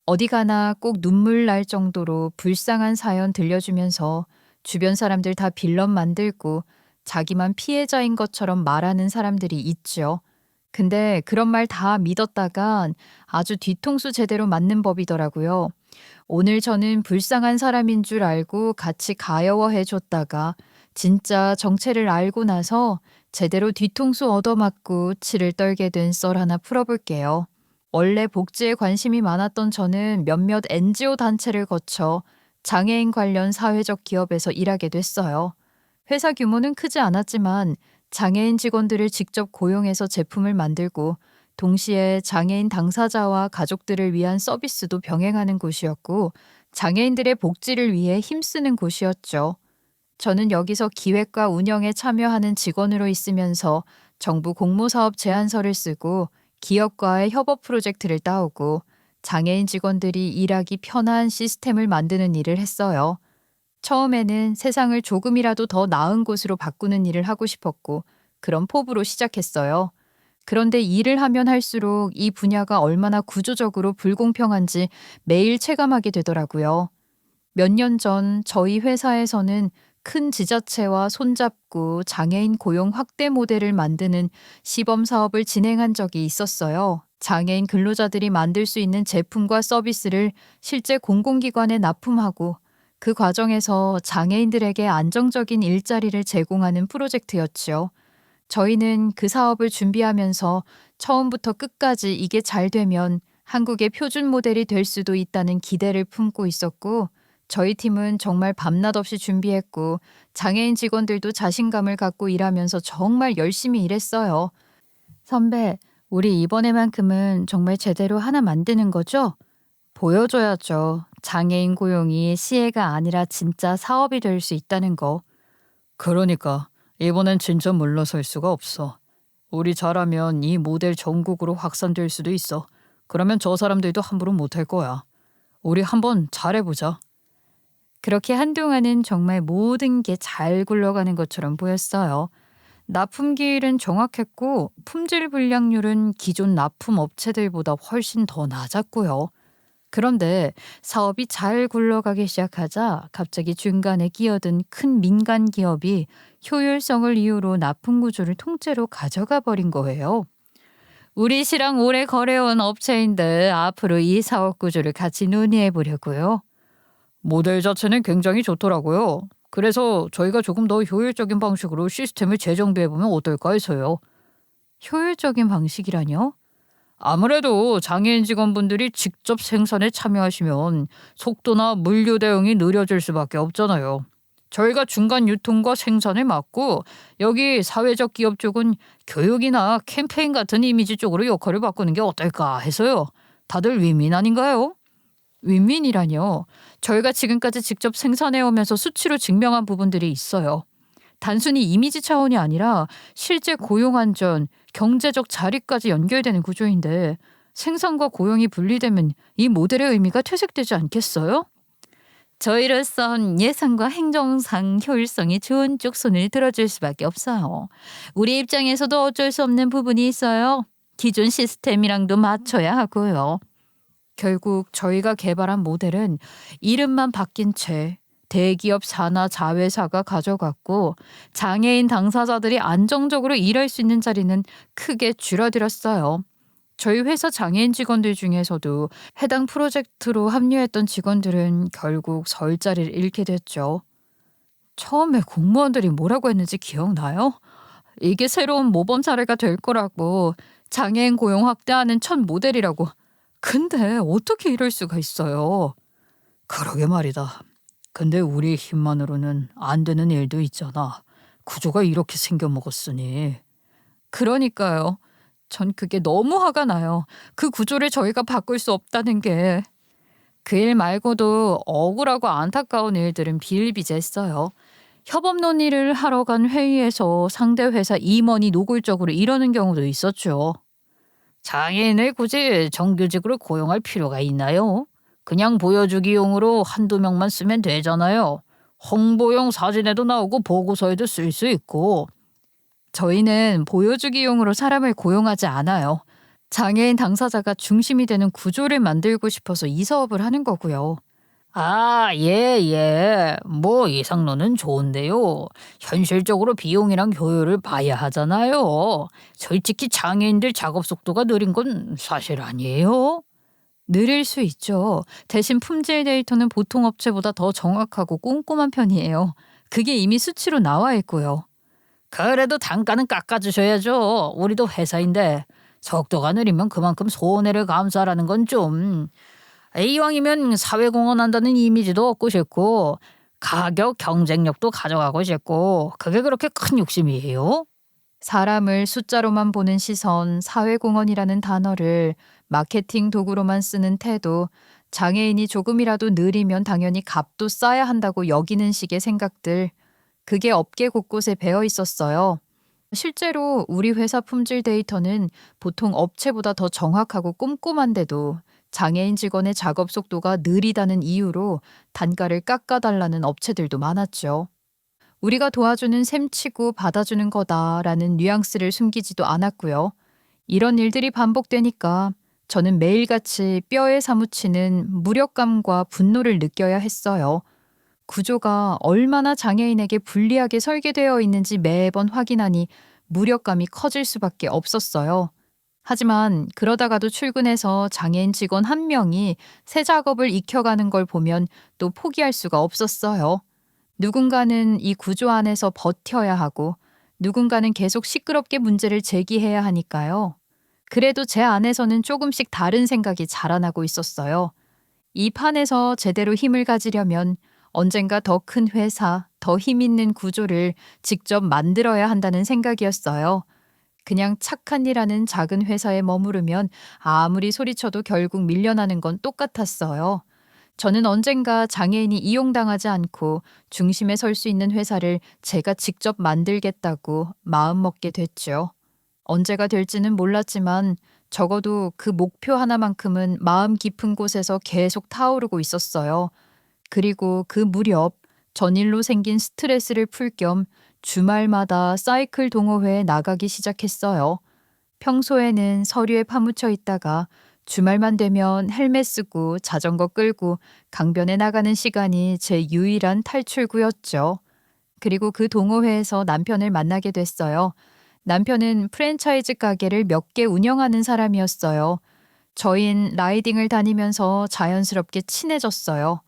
어디 가나 꼭 눈물 날 정도로 불쌍한 사연 들려주면서 주변 사람들 다 빌런 만들고 자기만 피해자인 것처럼 말하는 사람들이 있죠. 근데 그런 말 다 믿었다간 아주 뒤통수 제대로 맞는 법이더라고요. 오늘 저는 불쌍한 사람인 줄 알고 같이 가여워해 줬다가 진짜 정체를 알고 나서 제대로 뒤통수 얻어맞고 치를 떨게 된 썰 하나 풀어볼게요. 원래 복지에 관심이 많았던 저는 몇몇 NGO 단체를 거쳐 장애인 관련 사회적 기업에서 일하게 됐어요. 회사 규모는 크지 않았지만 장애인 직원들을 직접 고용해서 제품을 만들고 동시에 장애인 당사자와 가족들을 위한 서비스도 병행하는 곳이었고 장애인들의 복지를 위해 힘쓰는 곳이었죠. 저는 여기서 기획과 운영에 참여하는 직원으로 있으면서 정부 공모사업 제안서를 쓰고 기업과의 협업 프로젝트를 따오고 장애인 직원들이 일하기 편한 시스템을 만드는 일을 했어요. 처음에는 세상을 조금이라도 더 나은 곳으로 바꾸는 일을 하고 싶었고 그런 포부로 시작했어요. 그런데 일을 하면 할수록 이 분야가 얼마나 구조적으로 불공평한지 매일 체감하게 되더라고요. 몇 년 전 저희 회사에서는 큰 지자체와 손잡고 장애인 고용 확대 모델을 만드는 시범 사업을 진행한 적이 있었어요. 장애인 근로자들이 만들 수 있는 제품과 서비스를 실제 공공기관에 납품하고 그 과정에서 장애인들에게 안정적인 일자리를 제공하는 프로젝트였죠. 저희는 그 사업을 준비하면서 처음부터 끝까지 이게 잘 되면 한국의 표준 모델이 될 수도 있다는 기대를 품고 있었고, 저희 팀은 정말 밤낮 없이 준비했고, 장애인 직원들도 자신감을 갖고 일하면서 정말 열심히 일했어요. 선배, 우리 이번에만큼은 정말 제대로 하나 만드는 거죠? 보여줘야죠. 장애인 고용이 시혜가 아니라 진짜 사업이 될 수 있다는 거. 그러니까 이번엔 진짜 물러설 수가 없어. 우리 잘하면 이 모델 전국으로 확산될 수도 있어. 그러면 저 사람들도 함부로 못할 거야. 우리 한번 잘해보자. 그렇게 한동안은 정말 모든 게 잘 굴러가는 것처럼 보였어요. 납품기일은 정확했고 품질 불량률은 기존 납품 업체들보다 훨씬 더 낮았고요. 그런데 사업이 잘 굴러가기 시작하자 갑자기 중간에 끼어든 큰 민간 기업이 효율성을 이유로 납품 구조를 통째로 가져가 버린 거예요. 우리 씨랑 오래 거래온 업체인데 앞으로 이 사업 구조를 같이 논의해 보려고요. 모델 자체는 굉장히 좋더라고요. 그래서 저희가 조금 더 효율적인 방식으로 시스템을 재정비해 보면 어떨까 해서요. 효율적인 방식이라뇨? 아무래도 장애인 직원분들이 직접 생산에 참여하시면 속도나 물류 대응이 느려질 수밖에 없잖아요. 저희가 중간 유통과 생산을 맡고 여기 사회적 기업 쪽은 교육이나 캠페인 같은 이미지 쪽으로 역할을 바꾸는 게 어떨까 해서요. 다들 윈윈 아닌가요? 윈윈이라뇨. 저희가 지금까지 직접 생산해 오면서 수치로 증명한 부분들이 있어요. 단순히 이미지 차원이 아니라 실제 고용 안전, 경제적 자리까지 연결되는 구조인데 생산과 고용이 분리되면 이 모델의 의미가 퇴색되지 않겠어요? 저희로선 예산과 행정상 효율성이 좋은 쪽 손을 들어줄 수밖에 없어요. 우리 입장에서도 어쩔 수 없는 부분이 있어요. 기존 시스템이랑도 맞춰야 하고요. 결국 저희가 개발한 모델은 이름만 바뀐 채 대기업 산하 자회사가 가져갔고 장애인 당사자들이 안정적으로 일할 수 있는 자리는 크게 줄어들었어요. 저희 회사 장애인 직원들 중에서도 해당 프로젝트로 합류했던 직원들은 결국 설 자리를 잃게 됐죠. 처음에 공무원들이 뭐라고 했는지 기억나요? 이게 새로운 모범 사례가 될 거라고, 장애인 고용 확대하는 첫 모델이라고. 근데 어떻게 이럴 수가 있어요? 그러게 말이다. 근데 우리 힘만으로는 안 되는 일도 있잖아. 구조가 이렇게 생겨먹었으니. 그러니까요. 전 그게 너무 화가 나요. 그 구조를 저희가 바꿀 수 없다는 게. 그 일 말고도 억울하고 안타까운 일들은 비일비재했어요. 협업 논의를 하러 간 회의에서 상대 회사 임원이 노골적으로 이러는 경우도 있었죠. 장애인을 굳이 정규직으로 고용할 필요가 있나요? 그냥 보여주기용으로 한두 명만 쓰면 되잖아요. 홍보용 사진에도 나오고 보고서에도 쓸 수 있고. 저희는 보여주기용으로 사람을 고용하지 않아요. 장애인 당사자가 중심이 되는 구조를 만들고 싶어서 이 사업을 하는 거고요. 아, 예, 예. 뭐 이상론은 좋은데요. 현실적으로 비용이랑 효율을 봐야 하잖아요. 솔직히 장애인들 작업 속도가 느린 건 사실 아니에요. 느릴 수 있죠. 대신 품질 데이터는 보통 업체보다 더 정확하고 꼼꼼한 편이에요. 그게 이미 수치로 나와 있고요. 그래도 단가는 깎아주셔야죠. 우리도 회사인데 속도가 느리면 그만큼 손해를 감수하라는 건 좀. 이왕이면 사회공헌 한다는 이미지도 얻고 싶고 가격 경쟁력도 가져가고 싶고 그게 그렇게 큰 욕심이에요? 사람을 숫자로만 보는 시선, 사회공헌이라는 단어를 마케팅 도구로만 쓰는 태도, 장애인이 조금이라도 느리면 당연히 값도 싸야 한다고 여기는 식의 생각들, 그게 업계 곳곳에 배어 있었어요. 실제로 우리 회사 품질 데이터는 보통 업체보다 더 정확하고 꼼꼼한데도 장애인 직원의 작업 속도가 느리다는 이유로 단가를 깎아달라는 업체들도 많았죠. 우리가 도와주는 셈치고 받아주는 거다라는 뉘앙스를 숨기지도 않았고요. 이런 일들이 반복되니까 저는 매일같이 뼈에 사무치는 무력감과 분노를 느껴야 했어요. 구조가 얼마나 장애인에게 불리하게 설계되어 있는지 매번 확인하니 무력감이 커질 수밖에 없었어요. 하지만 그러다가도 출근해서 장애인 직원 한 명이 새 작업을 익혀가는 걸 보면 또 포기할 수가 없었어요. 누군가는 이 구조 안에서 버텨야 하고 누군가는 계속 시끄럽게 문제를 제기해야 하니까요. 그래도 제 안에서는 조금씩 다른 생각이 자라나고 있었어요. 이 판에서 제대로 힘을 가지려면 언젠가 더 큰 회사, 더 힘 있는 구조를 직접 만들어야 한다는 생각이었어요. 그냥 착한 일 하는 작은 회사에 머무르면 아무리 소리쳐도 결국 밀려나는 건 똑같았어요. 저는 언젠가 장애인이 이용당하지 않고 중심에 설 수 있는 회사를 제가 직접 만들겠다고 마음먹게 됐죠. 언제가 될지는 몰랐지만 적어도 그 목표 하나만큼은 마음 깊은 곳에서 계속 타오르고 있었어요. 그리고 그 무렵 전일로 생긴 스트레스를 풀 겸 주말마다 사이클 동호회에 나가기 시작했어요. 평소에는 서류에 파묻혀 있다가 주말만 되면 헬멧 쓰고 자전거 끌고 강변에 나가는 시간이 제 유일한 탈출구였죠. 그리고 그 동호회에서 남편을 만나게 됐어요. 남편은 프랜차이즈 가게를 몇 개 운영하는 사람이었어요. 저흰 라이딩을 다니면서 자연스럽게 친해졌어요.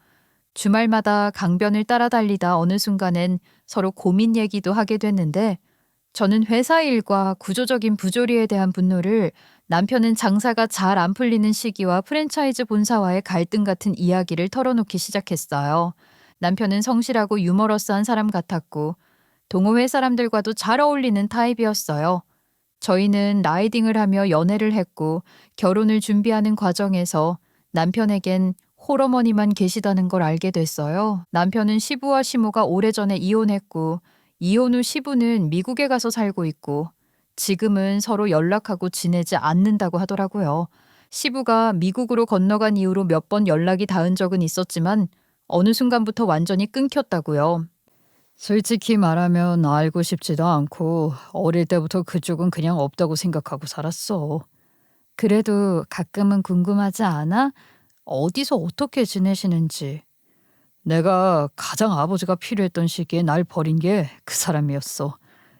주말마다 강변을 따라 달리다 어느 순간엔 서로 고민 얘기도 하게 됐는데 저는 회사 일과 구조적인 부조리에 대한 분노를, 남편은 장사가 잘 안 풀리는 시기와 프랜차이즈 본사와의 갈등 같은 이야기를 털어놓기 시작했어요. 남편은 성실하고 유머러스한 사람 같았고 동호회 사람들과도 잘 어울리는 타입이었어요. 저희는 라이딩을 하며 연애를 했고 결혼을 준비하는 과정에서 남편에겐 홀어머니만 계시다는 걸 알게 됐어요. 남편은 시부와 시모가 오래전에 이혼했고 이혼 후 시부는 미국에 가서 살고 있고 지금은 서로 연락하고 지내지 않는다고 하더라고요. 시부가 미국으로 건너간 이후로 몇 번 연락이 닿은 적은 있었지만 어느 순간부터 완전히 끊겼다고요. 솔직히 말하면 알고 싶지도 않고 어릴 때부터 그쪽은 그냥 없다고 생각하고 살았어. 그래도 가끔은 궁금하지 않아? 어디서 어떻게 지내시는지. 내가 가장 아버지가 필요했던 시기에 날 버린 게 그 사람이었어.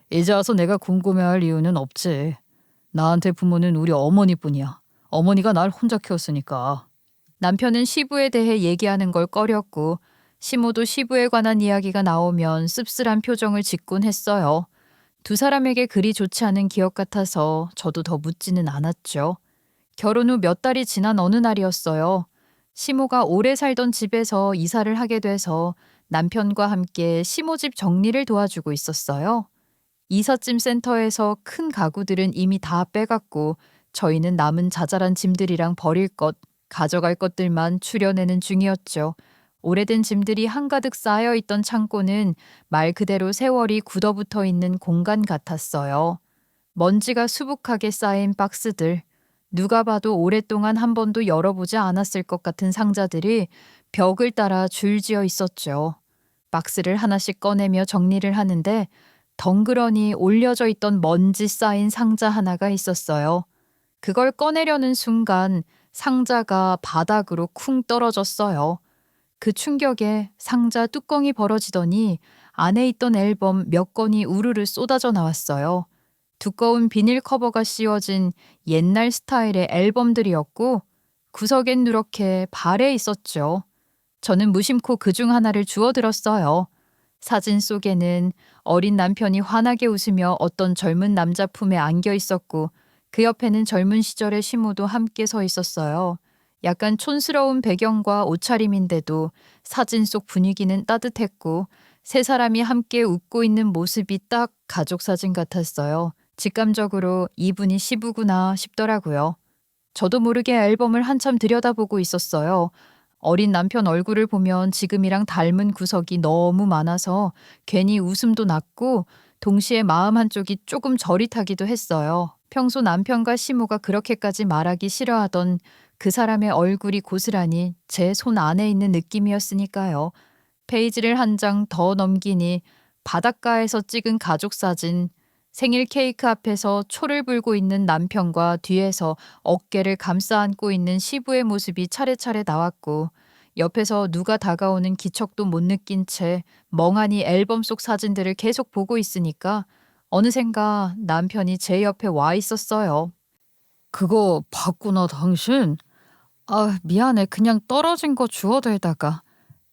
이제 와서 내가 궁금해할 이유는 없지. 나한테 부모는 우리 어머니뿐이야. 어머니가 날 혼자 키웠으니까. 남편은 시부에 대해 얘기하는 걸 꺼렸고 시모도 시부에 관한 이야기가 나오면 씁쓸한 표정을 짓곤 했어요. 두 사람에게 그리 좋지 않은 기억 같아서 저도 더 묻지는 않았죠. 결혼 후 몇 달이 지난 어느 날이었어요. 시모가 오래 살던 집에서 이사를 하게 돼서 남편과 함께 시모 집 정리를 도와주고 있었어요. 이삿짐 센터에서 큰 가구들은 이미 다 빼갔고 저희는 남은 자잘한 짐들이랑 버릴 것, 가져갈 것들만 추려내는 중이었죠. 오래된 짐들이 한가득 쌓여 있던 창고는 말 그대로 세월이 굳어붙어 있는 공간 같았어요. 먼지가 수북하게 쌓인 박스들, 누가 봐도 오랫동안 한 번도 열어보지 않았을 것 같은 상자들이 벽을 따라 줄지어 있었죠. 박스를 하나씩 꺼내며 정리를 하는데 덩그러니 올려져 있던 먼지 쌓인 상자 하나가 있었어요. 그걸 꺼내려는 순간 상자가 바닥으로 쿵 떨어졌어요. 그 충격에 상자 뚜껑이 벌어지더니 안에 있던 앨범 몇 권이 우르르 쏟아져 나왔어요. 두꺼운 비닐 커버가 씌워진 옛날 스타일의 앨범들이었고 구석엔 누렇게 발에 있었죠. 저는 무심코 그중 하나를 주워들었어요. 사진 속에는 어린 남편이 환하게 웃으며 어떤 젊은 남자 품에 안겨 있었고 그 옆에는 젊은 시절의 시모도 함께 서 있었어요. 약간 촌스러운 배경과 옷차림인데도 사진 속 분위기는 따뜻했고 세 사람이 함께 웃고 있는 모습이 딱 가족 사진 같았어요. 직감적으로 이분이 시부구나 싶더라고요. 저도 모르게 앨범을 한참 들여다보고 있었어요. 어린 남편 얼굴을 보면 지금이랑 닮은 구석이 너무 많아서 괜히 웃음도 났고 동시에 마음 한쪽이 조금 저릿하기도 했어요. 평소 남편과 시모가 그렇게까지 말하기 싫어하던 그 사람의 얼굴이 고스란히 제 손 안에 있는 느낌이었으니까요. 페이지를 한 장 더 넘기니 바닷가에서 찍은 가족 사진, 생일 케이크 앞에서 초를 불고 있는 남편과 뒤에서 어깨를 감싸 안고 있는 시부의 모습이 차례차례 나왔고 옆에서 누가 다가오는 기척도 못 느낀 채 멍하니 앨범 속 사진들을 계속 보고 있으니까 어느샌가 남편이 제 옆에 와 있었어요. 그거 봤구나 당신? 아 미안해 그냥 떨어진 거 주워들다가.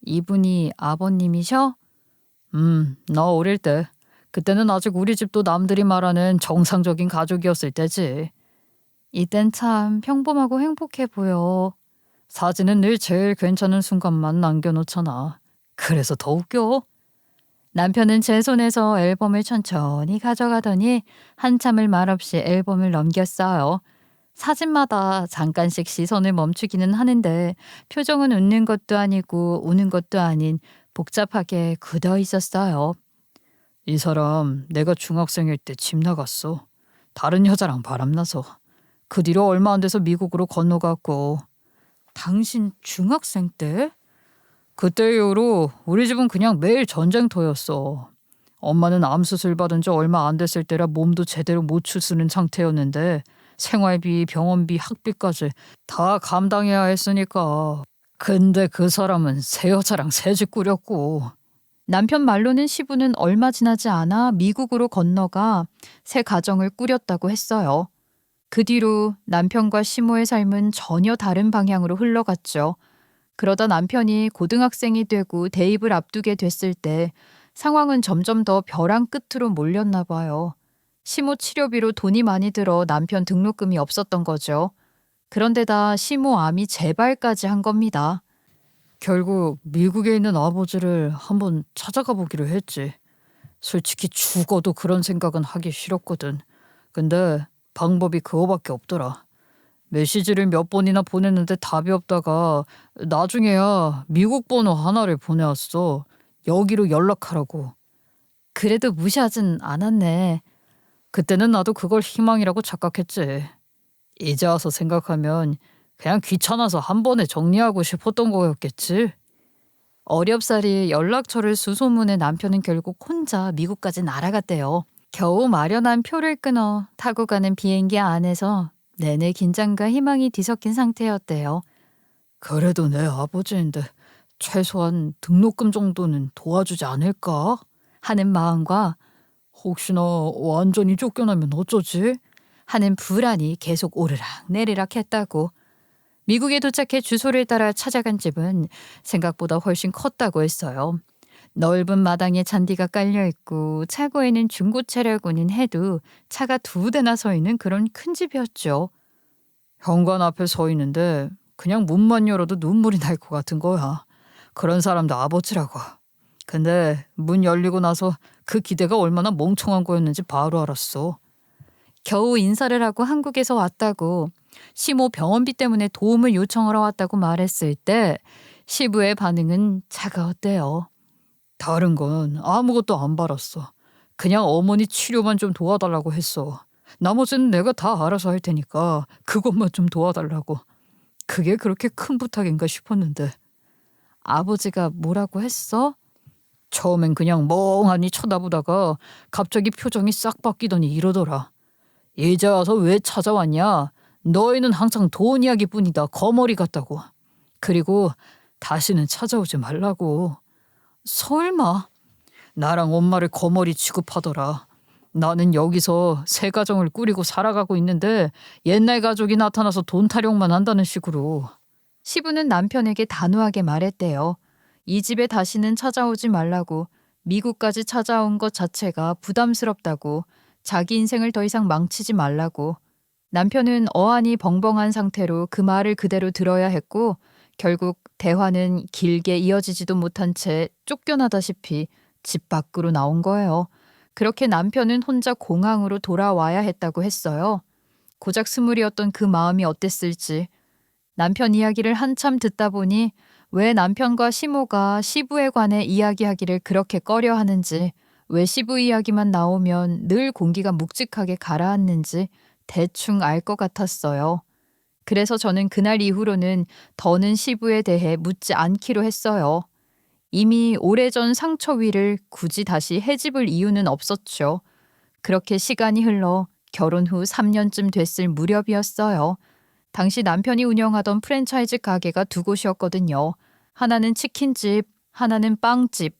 이분이 아버님이셔? 나 어릴 때. 그때는 아직 우리 집도 남들이 말하는 정상적인 가족이었을 때지. 이땐 참 평범하고 행복해 보여. 사진은 늘 제일 괜찮은 순간만 남겨놓잖아. 그래서 더 웃겨. 남편은 제 손에서 앨범을 천천히 가져가더니 한참을 말없이 앨범을 넘겼어요. 사진마다 잠깐씩 시선을 멈추기는 하는데 표정은 웃는 것도 아니고 우는 것도 아닌 복잡하게 굳어 있었어요. 이 사람 내가 중학생일 때 집 나갔어. 다른 여자랑 바람나서. 그 뒤로 얼마 안 돼서 미국으로 건너갔고. 당신 중학생 때? 그때 이후로 우리 집은 그냥 매일 전쟁터였어. 엄마는 암 수술 받은 지 얼마 안 됐을 때라 몸도 제대로 못 추스는 상태였는데 생활비, 병원비, 학비까지 다 감당해야 했으니까. 근데 그 사람은 새 여자랑 새 집 꾸렸고. 남편 말로는 시부는 얼마 지나지 않아 미국으로 건너가 새 가정을 꾸렸다고 했어요. 그 뒤로 남편과 시모의 삶은 전혀 다른 방향으로 흘러갔죠. 그러다 남편이 고등학생이 되고 대입을 앞두게 됐을 때 상황은 점점 더 벼랑 끝으로 몰렸나 봐요. 시모 치료비로 돈이 많이 들어 남편 등록금이 없었던 거죠. 그런데다 시모 암이 재발까지 한 겁니다. 결국 미국에 있는 아버지를 한번 찾아가 보기로 했지. 솔직히 죽어도 그런 생각은 하기 싫었거든. 근데 방법이 그거밖에 없더라. 메시지를 몇 번이나 보냈는데 답이 없다가 나중에야 미국 번호 하나를 보내왔어. 여기로 연락하라고. 그래도 무시하진 않았네. 그때는 나도 그걸 희망이라고 착각했지. 이제 와서 생각하면 그냥 귀찮아서 한 번에 정리하고 싶었던 거였겠지. 어렵사리 연락처를 수소문해 남편은 결국 혼자 미국까지 날아갔대요. 겨우 마련한 표를 끊어 타고 가는 비행기 안에서 내내 긴장과 희망이 뒤섞인 상태였대요. 그래도 내 아버지인데 최소한 등록금 정도는 도와주지 않을까? 하는 마음과 혹시나 완전히 쫓겨나면 어쩌지? 하는 불안이 계속 오르락 내리락 했다고. 미국에 도착해 주소를 따라 찾아간 집은 생각보다 훨씬 컸다고 했어요. 넓은 마당에 잔디가 깔려있고 차고에는 중고차라고는 해도 차가 2대나 서 있는 그런 큰 집이었죠. 현관 앞에 서 있는데 그냥 문만 열어도 눈물이 날 것 같은 거야. 그런 사람도 아버지라고. 근데 문 열리고 나서 그 기대가 얼마나 멍청한 거였는지 바로 알았어. 겨우 인사를 하고 한국에서 왔다고, 시모 병원비 때문에 도움을 요청하러 왔다고 말했을 때 시부의 반응은 차가웠대요. 다른 건 아무것도 안 바랐어. 그냥 어머니 치료만 좀 도와달라고 했어. 나머지는 내가 다 알아서 할 테니까 그것만 좀 도와달라고. 그게 그렇게 큰 부탁인가 싶었는데. 아버지가 뭐라고 했어? 처음엔 그냥 멍하니 쳐다보다가 갑자기 표정이 싹 바뀌더니 이러더라. 이제 와서 왜 찾아왔냐? 너희는 항상 돈 이야기뿐이다. 거머리 같다고. 그리고 다시는 찾아오지 말라고. 설마 나랑 엄마를 거머리 취급하더라. 나는 여기서 새 가정을 꾸리고 살아가고 있는데 옛날 가족이 나타나서 돈 타령만 한다는 식으로. 시부는 남편에게 단호하게 말했대요. 이 집에 다시는 찾아오지 말라고, 미국까지 찾아온 것 자체가 부담스럽다고, 자기 인생을 더 이상 망치지 말라고. 남편은 어안이 벙벙한 상태로 그 말을 그대로 들어야 했고, 결국 대화는 길게 이어지지도 못한 채 쫓겨나다시피 집 밖으로 나온 거예요. 그렇게 남편은 혼자 공항으로 돌아와야 했다고 했어요. 고작 스물이었던 그 마음이 어땠을지. 남편 이야기를 한참 듣다 보니 왜 남편과 시모가 시부에 관해 이야기하기를 그렇게 꺼려 하는지, 왜 시부 이야기만 나오면 늘 공기가 묵직하게 가라앉는지 대충 알 것 같았어요. 그래서 저는 그날 이후로는 더는 시부에 대해 묻지 않기로 했어요. 이미 오래전 상처 위를 굳이 다시 헤집을 이유는 없었죠. 그렇게 시간이 흘러 결혼 후 3년쯤 됐을 무렵이었어요. 당시 남편이 운영하던 프랜차이즈 가게가 두 곳이었거든요. 하나는 치킨집, 하나는 빵집.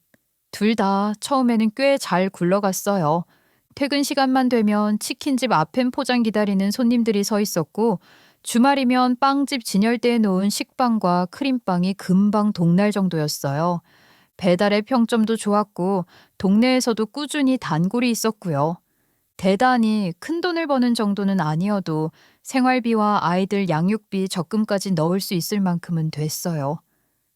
둘 다 처음에는 꽤 잘 굴러갔어요. 퇴근 시간만 되면 치킨집 앞엔 포장 기다리는 손님들이 서 있었고, 주말이면 빵집 진열대에 놓은 식빵과 크림빵이 금방 동날 정도였어요. 배달의 평점도 좋았고 동네에서도 꾸준히 단골이 있었고요. 대단히 큰 돈을 버는 정도는 아니어도 생활비와 아이들 양육비 적금까지 넣을 수 있을 만큼은 됐어요.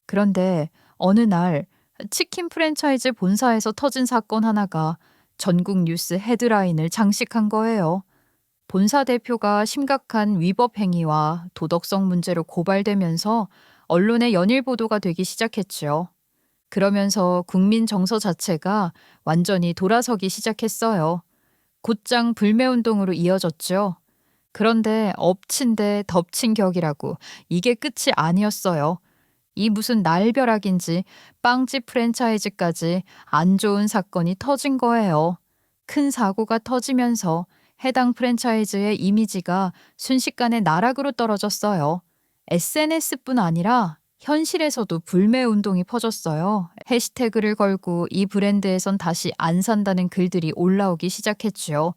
그런데 어느 날 치킨 프랜차이즈 본사에서 터진 사건 하나가 전국 뉴스 헤드라인을 장식한 거예요. 본사 대표가 심각한 위법 행위와 도덕성 문제로 고발되면서 언론에 연일 보도가 되기 시작했죠. 그러면서 국민 정서 자체가 완전히 돌아서기 시작했어요. 곧장 불매운동으로 이어졌죠. 그런데 엎친 데 덮친 격이라고, 이게 끝이 아니었어요. 이 무슨 날벼락인지 빵집 프랜차이즈까지 안 좋은 사건이 터진 거예요. 큰 사고가 터지면서 해당 프랜차이즈의 이미지가 순식간에 나락으로 떨어졌어요. SNS뿐 아니라 현실에서도 불매 운동이 퍼졌어요. 해시태그를 걸고 이 브랜드에선 다시 안 산다는 글들이 올라오기 시작했죠.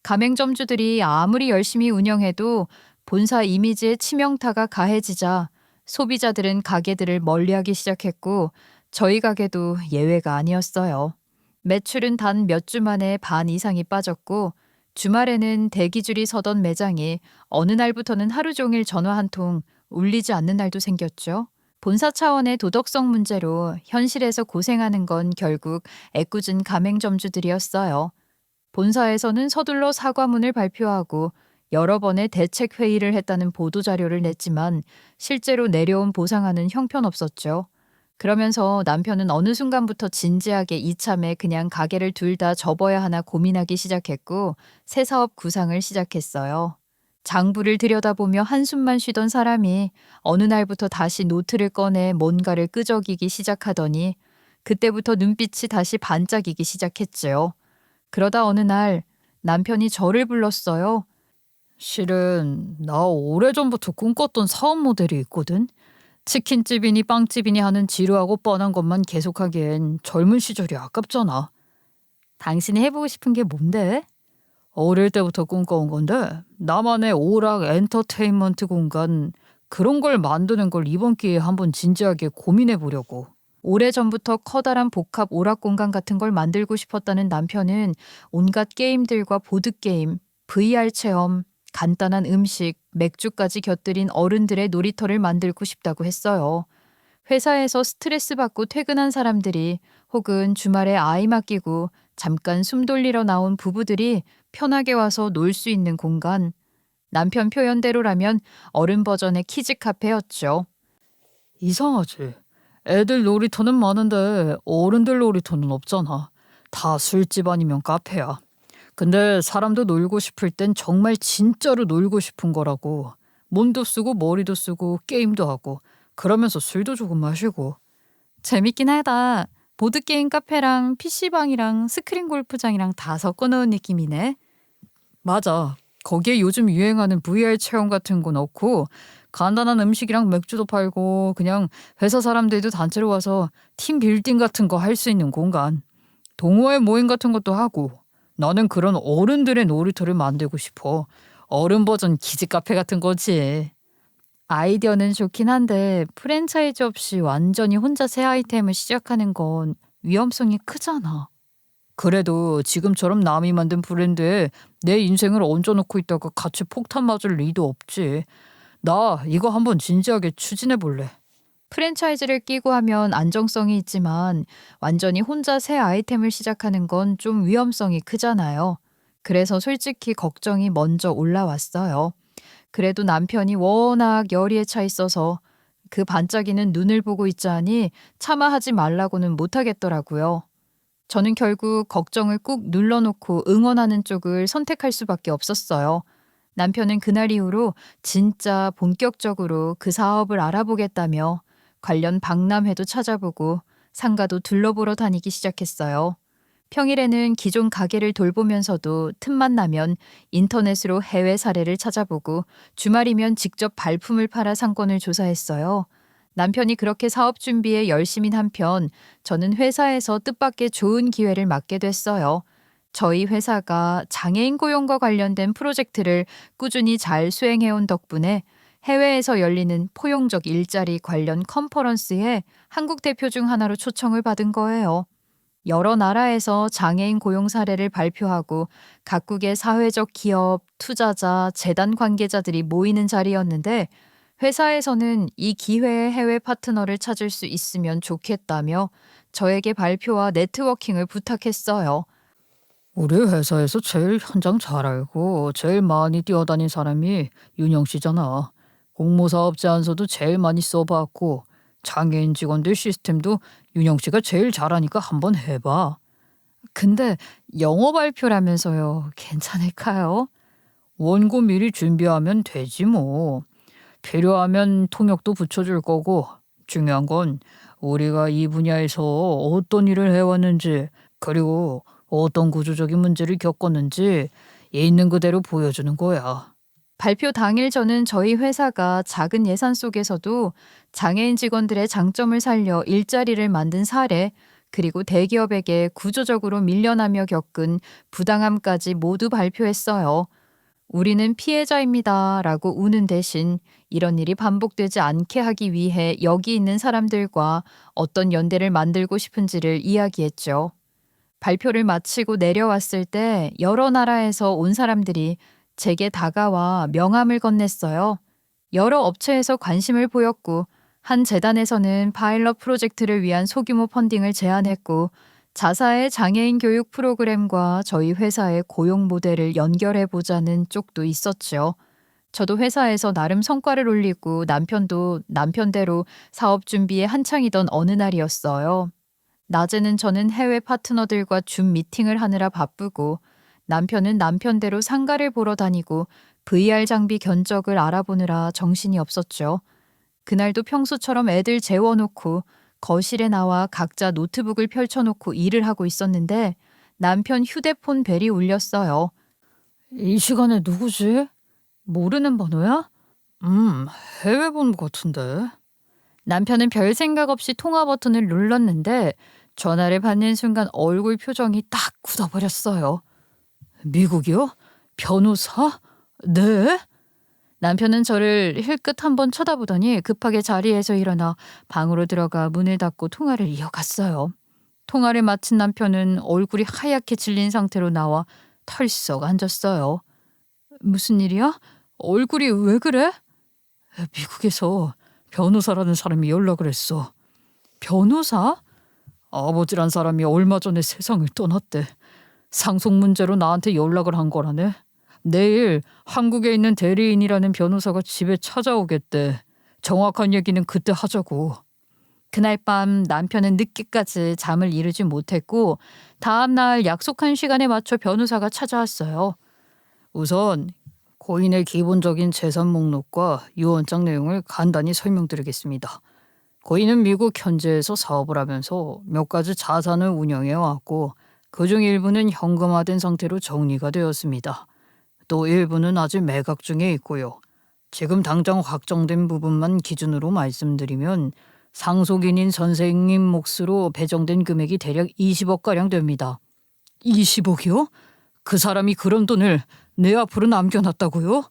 가맹점주들이 아무리 열심히 운영해도 본사 이미지에 치명타가 가해지자 소비자들은 가게들을 멀리하기 시작했고, 저희 가게도 예외가 아니었어요. 매출은 단 몇 주 만에 반 이상이 빠졌고, 주말에는 대기줄이 서던 매장이 어느 날부터는 하루 종일 전화 한 통 울리지 않는 날도 생겼죠. 본사 차원의 도덕성 문제로 현실에서 고생하는 건 결국 애꿎은 가맹점주들이었어요. 본사에서는 서둘러 사과문을 발표하고 여러 번의 대책 회의를 했다는 보도자료를 냈지만 실제로 내려온 보상안은 형편없었죠. 그러면서 남편은 어느 순간부터 진지하게 이참에 그냥 가게를 둘 다 접어야 하나 고민하기 시작했고, 새 사업 구상을 시작했어요. 장부를 들여다보며 한숨만 쉬던 사람이 어느 날부터 다시 노트를 꺼내 뭔가를 끄적이기 시작하더니 그때부터 눈빛이 다시 반짝이기 시작했죠. 그러다 어느 날 남편이 저를 불렀어요. 실은 나 오래전부터 꿈꿨던 사업 모델이 있거든. 치킨집이니 빵집이니 하는 지루하고 뻔한 것만 계속하기엔 젊은 시절이 아깝잖아. 당신이 해보고 싶은 게 뭔데? 어릴 때부터 꿈꿔온 건데 나만의 오락 엔터테인먼트 공간, 그런 걸 만드는 걸 이번 기회에 한번 진지하게 고민해 보려고. 오래전부터 커다란 복합 오락 공간 같은 걸 만들고 싶었다는 남편은 온갖 게임들과 보드게임, VR 체험, 간단한 음식, 맥주까지 곁들인 어른들의 놀이터를 만들고 싶다고 했어요. 회사에서 스트레스 받고 퇴근한 사람들이, 혹은 주말에 아이 맡기고 잠깐 숨 돌리러 나온 부부들이 편하게 와서 놀 수 있는 공간. 남편 표현대로라면 어른 버전의 키즈 카페였죠. 이상하지. 애들 놀이터는 많은데 어른들 놀이터는 없잖아. 다 술집 아니면 카페야. 근데 사람도 놀고 싶을 땐 정말 진짜로 놀고 싶은 거라고. 몸도 쓰고 머리도 쓰고 게임도 하고 그러면서 술도 조금 마시고. 재밌긴 하다. 보드게임 카페랑 PC방이랑 스크린 골프장이랑 다 섞어놓은 느낌이네. 맞아. 거기에 요즘 유행하는 VR 체험 같은 거 넣고 간단한 음식이랑 맥주도 팔고 그냥 회사 사람들도 단체로 와서 팀 빌딩 같은 거 할 수 있는 공간. 동호회 모임 같은 것도 하고. 나는 그런 어른들의 놀이터를 만들고 싶어. 어른 버전 키즈 카페 같은 거지. 아이디어는 좋긴 한데 프랜차이즈 없이 완전히 혼자 새 아이템을 시작하는 건 위험성이 크잖아. 그래도 지금처럼 남이 만든 브랜드에 내 인생을 얹어놓고 있다가 같이 폭탄 맞을 리도 없지. 나 이거 한번 진지하게 추진해 볼래. 프랜차이즈를 끼고 하면 안정성이 있지만 완전히 혼자 새 아이템을 시작하는 건 좀 위험성이 크잖아요. 그래서 솔직히 걱정이 먼저 올라왔어요. 그래도 남편이 워낙 열의에 차 있어서 그 반짝이는 눈을 보고 있자니 차마 하지 말라고는 못하겠더라고요. 저는 결국 걱정을 꾹 눌러놓고 응원하는 쪽을 선택할 수밖에 없었어요. 남편은 그날 이후로 진짜 본격적으로 그 사업을 알아보겠다며 관련 박람회도 찾아보고 상가도 둘러보러 다니기 시작했어요. 평일에는 기존 가게를 돌보면서도 틈만 나면 인터넷으로 해외 사례를 찾아보고 주말이면 직접 발품을 팔아 상권을 조사했어요. 남편이 그렇게 사업 준비에 열심인 한편 저는 회사에서 뜻밖의 좋은 기회를 맡게 됐어요. 저희 회사가 장애인 고용과 관련된 프로젝트를 꾸준히 잘 수행해온 덕분에 해외에서 열리는 포용적 일자리 관련 컨퍼런스에 한국 대표 중 하나로 초청을 받은 거예요. 여러 나라에서 장애인 고용 사례를 발표하고 각국의 사회적 기업, 투자자, 재단 관계자들이 모이는 자리였는데 회사에서는 이 기회에 해외 파트너를 찾을 수 있으면 좋겠다며 저에게 발표와 네트워킹을 부탁했어요. 우리 회사에서 제일 현장 잘 알고 제일 많이 뛰어다닌 사람이 윤영 씨잖아. 공모사업 제안서도 제일 많이 써봤고 장애인 직원들 시스템도 윤영 씨가 제일 잘하니까 한번 해봐. 근데 영어 발표라면서요. 괜찮을까요? 원고 미리 준비하면 되지 뭐. 필요하면 통역도 붙여줄 거고 중요한 건 우리가 이 분야에서 어떤 일을 해왔는지 그리고 어떤 구조적인 문제를 겪었는지 있는 그대로 보여주는 거야. 발표 당일 저는 저희 회사가 작은 예산 속에서도 장애인 직원들의 장점을 살려 일자리를 만든 사례, 그리고 대기업에게 구조적으로 밀려나며 겪은 부당함까지 모두 발표했어요. 우리는 피해자입니다. 라고 우는 대신 이런 일이 반복되지 않게 하기 위해 여기 있는 사람들과 어떤 연대를 만들고 싶은지를 이야기했죠. 발표를 마치고 내려왔을 때 여러 나라에서 온 사람들이 제게 다가와 명함을 건넸어요. 여러 업체에서 관심을 보였고 한 재단에서는 파일럿 프로젝트를 위한 소규모 펀딩을 제안했고 자사의 장애인 교육 프로그램과 저희 회사의 고용 모델을 연결해보자는 쪽도 있었죠. 저도 회사에서 나름 성과를 올리고 남편도 남편대로 사업 준비에 한창이던 어느 날이었어요. 낮에는 저는 해외 파트너들과 줌 미팅을 하느라 바쁘고 남편은 남편대로 상가를 보러 다니고 VR 장비 견적을 알아보느라 정신이 없었죠. 그날도 평소처럼 애들 재워놓고 거실에 나와 각자 노트북을 펼쳐놓고 일을 하고 있었는데 남편 휴대폰 벨이 울렸어요. 이 시간에 누구지? 모르는 번호야? 해외 번호 같은데. 남편은 별 생각 없이 통화 버튼을 눌렀는데 전화를 받는 순간 얼굴 표정이 딱 굳어버렸어요. 미국이요? 변호사? 네? 남편은 저를 힐끗 한번 쳐다보더니 급하게 자리에서 일어나 방으로 들어가 문을 닫고 통화를 이어갔어요. 통화를 마친 남편은 얼굴이 하얗게 질린 상태로 나와 털썩 앉았어요. 무슨 일이야? 얼굴이 왜 그래? 미국에서 변호사라는 사람이 연락을 했어. 변호사? 아버지란 사람이 얼마 전에 세상을 떠났대. 상속 문제로 나한테 연락을 한 거라네. 내일 한국에 있는 대리인이라는 변호사가 집에 찾아오겠대. 정확한 얘기는 그때 하자고. 그날 밤 남편은 늦게까지 잠을 이루지 못했고 다음 날 약속한 시간에 맞춰 변호사가 찾아왔어요. 우선 고인의 기본적인 재산 목록과 유언장 내용을 간단히 설명드리겠습니다. 고인은 미국 현지에서 사업을 하면서 몇 가지 자산을 운영해 왔고 그중 일부는 현금화된 상태로 정리가 되었습니다. 또 일부는 아직 매각 중에 있고요. 지금 당장 확정된 부분만 기준으로 말씀드리면 상속인인 선생님 몫으로 배정된 금액이 대략 20억가량 됩니다. 20억이요? 그 사람이 그런 돈을 내 앞으로 남겨놨다고요?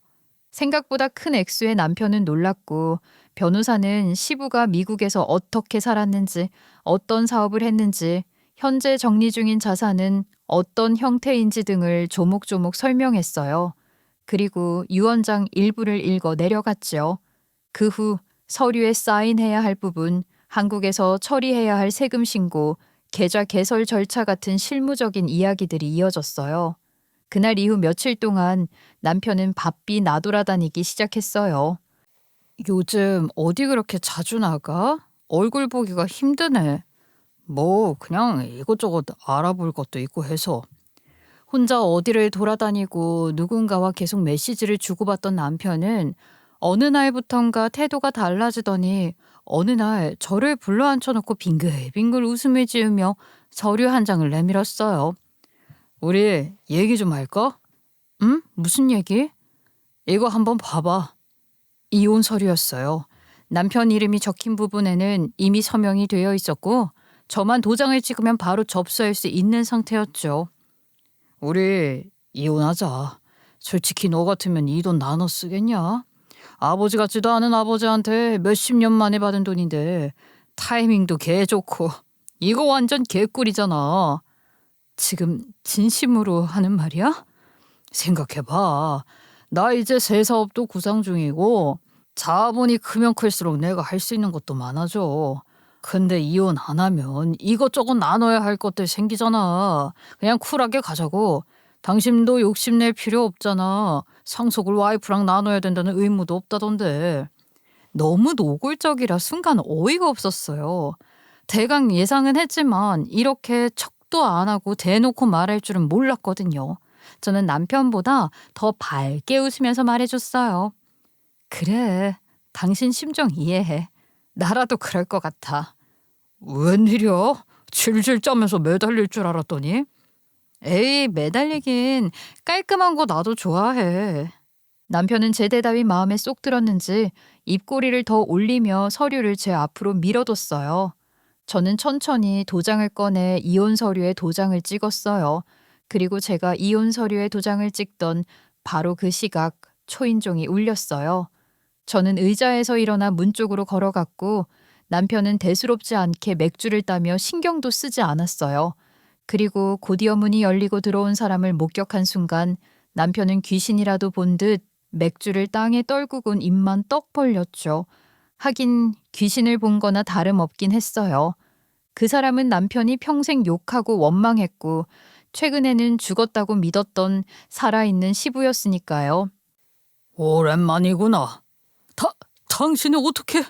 생각보다 큰 액수에 남편은 놀랐고 변호사는 시부가 미국에서 어떻게 살았는지, 어떤 사업을 했는지, 현재 정리 중인 자산은 어떤 형태인지 등을 조목조목 설명했어요. 그리고 유언장 일부를 읽어 내려갔죠. 그 후 서류에 사인해야 할 부분, 한국에서 처리해야 할 세금 신고, 계좌 개설 절차 같은 실무적인 이야기들이 이어졌어요. 그날 이후 며칠 동안 남편은 바삐 나돌아다니기 시작했어요. 요즘 어디 그렇게 자주 나가? 얼굴 보기가 힘드네. 뭐 그냥 이것저것 알아볼 것도 있고 해서. 혼자 어디를 돌아다니고 누군가와 계속 메시지를 주고받던 남편은 어느 날부턴가 태도가 달라지더니 어느 날 저를 불러 앉혀놓고 빙글빙글 웃음을 지으며 서류 한 장을 내밀었어요. 우리 얘기 좀 할까? 응? 무슨 얘기? 이거 한번 봐봐. 이혼 서류였어요. 남편 이름이 적힌 부분에는 이미 서명이 되어 있었고 저만 도장을 찍으면 바로 접수할 수 있는 상태였죠. 우리 이혼하자. 솔직히 너 같으면 이 돈 나눠 쓰겠냐? 아버지 같지도 않은 아버지한테 몇십 년 만에 받은 돈인데 타이밍도 개 좋고 이거 완전 개꿀이잖아. 지금 진심으로 하는 말이야? 생각해봐. 나 이제 새 사업도 구상 중이고 자본이 크면 클수록 내가 할 수 있는 것도 많아져. 근데 이혼 안 하면 이것저것 나눠야 할 것들 생기잖아. 그냥 쿨하게 가자고. 당신도 욕심낼 필요 없잖아. 상속을 와이프랑 나눠야 된다는 의무도 없다던데. 너무 노골적이라 순간 어이가 없었어요. 대강 예상은 했지만 이렇게 척도 안 하고 대놓고 말할 줄은 몰랐거든요. 저는 남편보다 더 밝게 웃으면서 말해줬어요. 그래, 당신 심정 이해해. 나라도 그럴 것 같아. 웬일이야? 질질 짜면서 매달릴 줄 알았더니. 에이, 매달리긴 깔끔한 거 나도 좋아해. 남편은 제 대답이 마음에 쏙 들었는지 입꼬리를 더 올리며 서류를 제 앞으로 밀어뒀어요. 저는 천천히 도장을 꺼내 이혼 서류에 도장을 찍었어요. 그리고 제가 이혼 서류에 도장을 찍던 바로 그 시각 초인종이 울렸어요. 저는 의자에서 일어나 문 쪽으로 걸어갔고 남편은 대수롭지 않게 맥주를 따며 신경도 쓰지 않았어요. 그리고 곧이어 문이 열리고 들어온 사람을 목격한 순간 남편은 귀신이라도 본 듯 맥주를 땅에 떨구곤 입만 떡 벌렸죠. 하긴 귀신을 본 거나 다름없긴 했어요. 그 사람은 남편이 평생 욕하고 원망했고 최근에는 죽었다고 믿었던 살아있는 시부였으니까요. 오랜만이구나. 당신이 어떻게...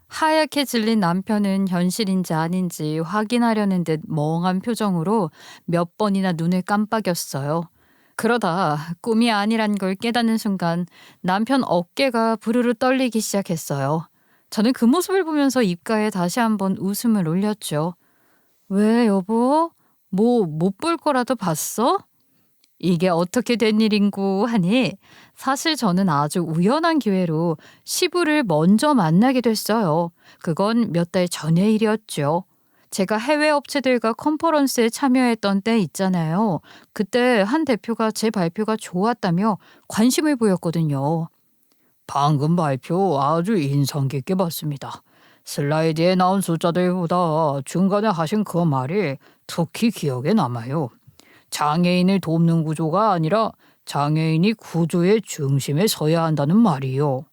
하얗게 질린 남편은 현실인지 아닌지 확인하려는 듯 멍한 표정으로 몇 번이나 눈을 깜빡였어요. 그러다 꿈이 아니란 걸 깨닫는 순간 남편 어깨가 부르르 떨리기 시작했어요. 저는 그 모습을 보면서 입가에 다시 한번 웃음을 올렸죠. 왜 여보? 뭐 못 볼 거라도 봤어? 이게 어떻게 된 일인고 하니 사실 저는 아주 우연한 기회로 시부를 먼저 만나게 됐어요. 그건 몇 달 전의 일이었죠. 제가 해외 업체들과 컨퍼런스에 참여했던 때 있잖아요. 그때 한 대표가 제 발표가 좋았다며 관심을 보였거든요. 방금 발표 아주 인상 깊게 봤습니다. 슬라이드에 나온 숫자들보다 중간에 하신 그 말이 특히 기억에 남아요. 장애인을 돕는 구조가 아니라 장애인이 구조의 중심에 서야 한다는 말이요.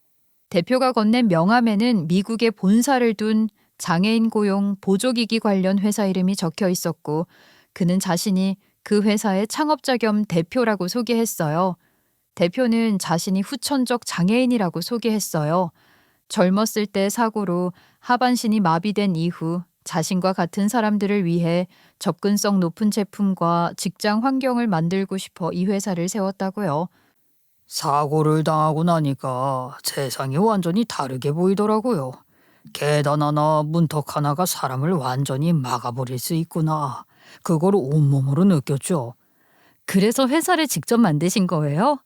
대표가 건넨 명함에는 미국에 본사를 둔 장애인 고용 보조기기 관련 회사 이름이 적혀 있었고 그는 자신이 그 회사의 창업자 겸 대표라고 소개했어요. 대표는 자신이 후천적 장애인이라고 소개했어요. 젊었을 때 사고로 하반신이 마비된 이후 자신과 같은 사람들을 위해 접근성 높은 제품과 직장 환경을 만들고 싶어 이 회사를 세웠다고요. 사고를 당하고 나니까 세상이 완전히 다르게 보이더라고요. 계단 하나, 문턱 하나가 사람을 완전히 막아버릴 수 있구나. 그걸 온몸으로 느꼈죠. 그래서 회사를 직접 만드신 거예요?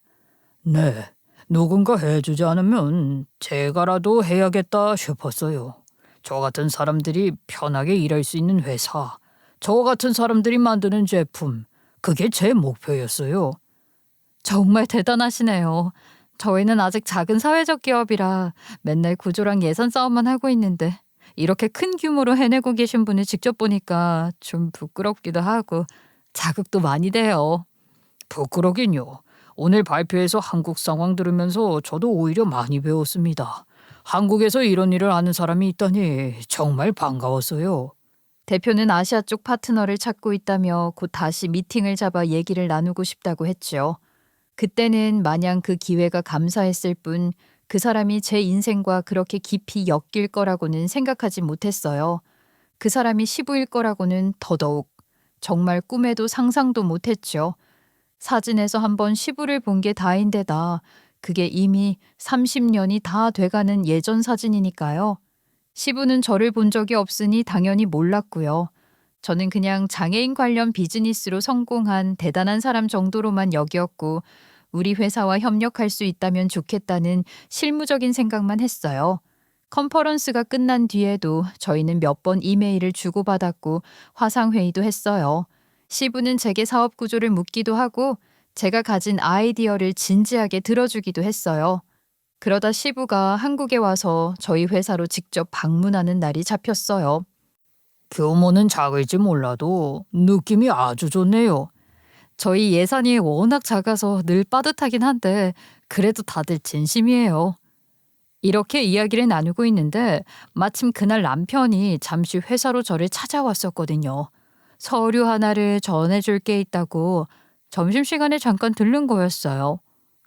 네, 누군가 해주지 않으면 제가라도 해야겠다 싶었어요. 저 같은 사람들이 편하게 일할 수 있는 회사, 저 같은 사람들이 만드는 제품, 그게 제 목표였어요. 정말 대단하시네요. 저희는 아직 작은 사회적 기업이라 맨날 구조랑 예산 싸움만 하고 있는데 이렇게 큰 규모로 해내고 계신 분을 직접 보니까 좀 부끄럽기도 하고 자극도 많이 돼요. 부끄러긴요. 오늘 발표에서 한국 상황 들으면서 저도 오히려 많이 배웠습니다. 한국에서 이런 일을 아는 사람이 있다니 정말 반가웠어요. 대표는 아시아 쪽 파트너를 찾고 있다며 곧 다시 미팅을 잡아 얘기를 나누고 싶다고 했죠. 그때는 마냥 그 기회가 감사했을 뿐 그 사람이 제 인생과 그렇게 깊이 엮일 거라고는 생각하지 못했어요. 그 사람이 시부일 거라고는 더더욱 정말 꿈에도 상상도 못했죠. 사진에서 한번 시부를 본 게 다인데다 그게 이미 30년이 다 돼가는 예전 사진이니까요. 시부는 저를 본 적이 없으니 당연히 몰랐고요. 저는 그냥 장애인 관련 비즈니스로 성공한 대단한 사람 정도로만 여겼고 우리 회사와 협력할 수 있다면 좋겠다는 실무적인 생각만 했어요. 컨퍼런스가 끝난 뒤에도 저희는 몇 번 이메일을 주고받았고 화상회의도 했어요. 시부는 제게 사업 구조를 묻기도 하고 제가 가진 아이디어를 진지하게 들어주기도 했어요. 그러다 시부가 한국에 와서 저희 회사로 직접 방문하는 날이 잡혔어요. 규모는 작을지 몰라도 느낌이 아주 좋네요. 저희 예산이 워낙 작아서 늘 빠듯하긴 한데 그래도 다들 진심이에요. 이렇게 이야기를 나누고 있는데 마침 그날 남편이 잠시 회사로 저를 찾아왔었거든요. 서류 하나를 전해줄 게 있다고 점심시간에 잠깐 들른 거였어요.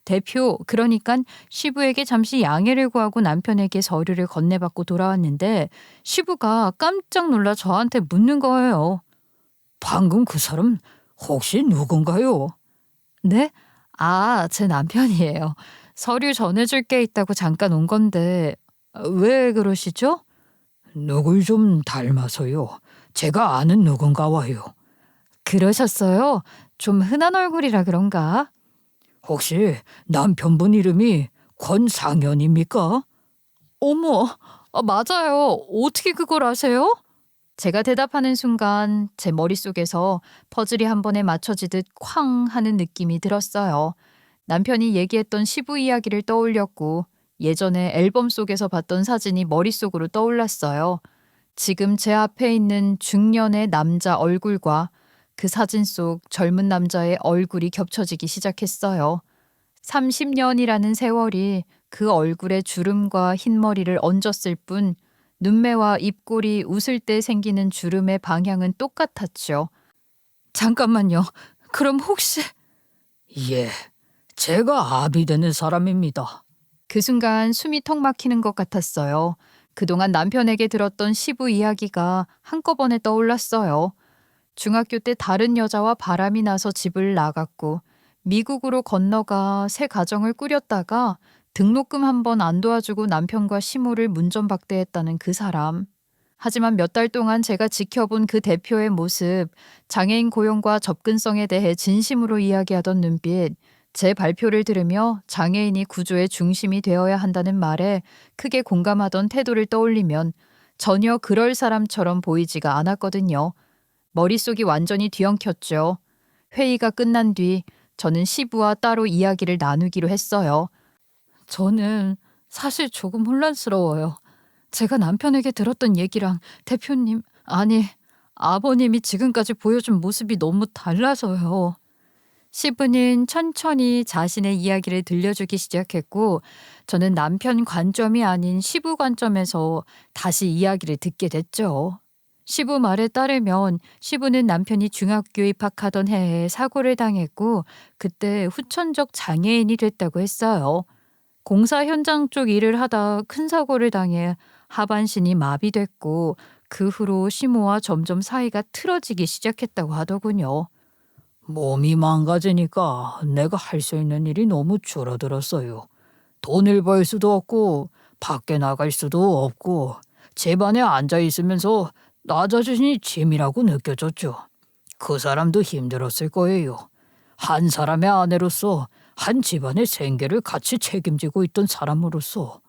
대표, 그러니까 시부에게 잠시 양해를 구하고 남편에게 서류를 건네받고 돌아왔는데 시부가 깜짝 놀라 저한테 묻는 거예요. 방금 그 사람 혹시 누군가요? 네? 아, 제 남편이에요. 서류 전해줄 게 있다고 잠깐 온 건데 왜 그러시죠? 누굴 좀 닮아서요. 제가 아는 누군가와요. 그러셨어요? 좀 흔한 얼굴이라 그런가? 혹시 남편분 이름이 권상현입니까? 어머, 맞아요. 어떻게 그걸 아세요? 제가 대답하는 순간 제 머릿속에서 퍼즐이 한 번에 맞춰지듯 쾅 하는 느낌이 들었어요. 남편이 얘기했던 시부 이야기를 떠올렸고 예전에 앨범 속에서 봤던 사진이 머릿속으로 떠올랐어요. 지금 제 앞에 있는 중년의 남자 얼굴과 그 사진 속 젊은 남자의 얼굴이 겹쳐지기 시작했어요. 30년이라는 세월이 그 얼굴에 주름과 흰머리를 얹었을 뿐 눈매와 입꼬리 웃을 때 생기는 주름의 방향은 똑같았죠. 잠깐만요. 그럼 혹시... 예, 제가 아비 되는 사람입니다. 그 순간 숨이 턱 막히는 것 같았어요. 그동안 남편에게 들었던 시부 이야기가 한꺼번에 떠올랐어요. 중학교 때 다른 여자와 바람이 나서 집을 나갔고 미국으로 건너가 새 가정을 꾸렸다가 등록금 한 번 안 도와주고 남편과 시모를 문전박대했다는 그 사람. 하지만 몇 달 동안 제가 지켜본 그 대표의 모습, 장애인 고용과 접근성에 대해 진심으로 이야기하던 눈빛, 제 발표를 들으며 장애인이 구조의 중심이 되어야 한다는 말에 크게 공감하던 태도를 떠올리면 전혀 그럴 사람처럼 보이지가 않았거든요. 머릿속이 완전히 뒤엉켰죠. 회의가 끝난 뒤 저는 시부와 따로 이야기를 나누기로 했어요. 저는 사실 조금 혼란스러워요. 제가 남편에게 들었던 얘기랑 대표님, 아니 아버님이 지금까지 보여준 모습이 너무 달라서요. 시부는 천천히 자신의 이야기를 들려주기 시작했고 저는 남편 관점이 아닌 시부 관점에서 다시 이야기를 듣게 됐죠. 시부 말에 따르면 시부는 남편이 중학교 입학하던 해에 사고를 당했고 그때 후천적 장애인이 됐다고 했어요. 공사 현장 쪽 일을 하다 큰 사고를 당해 하반신이 마비됐고 그 후로 시모와 점점 사이가 틀어지기 시작했다고 하더군요. 몸이 망가지니까 내가 할 수 있는 일이 너무 줄어들었어요. 돈을 벌 수도 없고 밖에 나갈 수도 없고 집안에 앉아 있으면서 나 자신이 짐이라고 느껴졌죠. 그 사람도 힘들었을 거예요. 한 사람의 아내로서 한 집안의 생계를 같이 책임지고 있던 사람으로서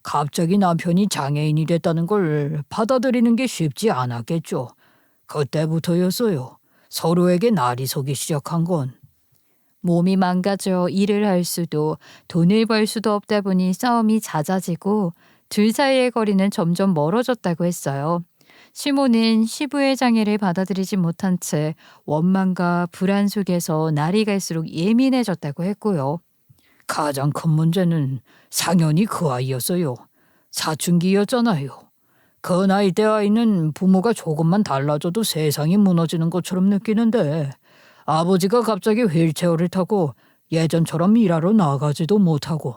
갑자기 남편이 장애인이 됐다는 걸 받아들이는 게 쉽지 않았겠죠. 그때부터였어요. 서로에게 날이 서기 시작한 건. 몸이 망가져 일을 할 수도 돈을 벌 수도 없다 보니 싸움이 잦아지고 둘 사이의 거리는 점점 멀어졌다고 했어요. 시모는 시부의 장애를 받아들이지 못한 채 원망과 불안 속에서 날이 갈수록 예민해졌다고 했고요. 가장 큰 문제는 상연히 그 아이였어요. 사춘기였잖아요. 그 나이 때 아이는 부모가 조금만 달라져도 세상이 무너지는 것처럼 느끼는데 아버지가 갑자기 휠체어를 타고 예전처럼 일하러 나가지도 못하고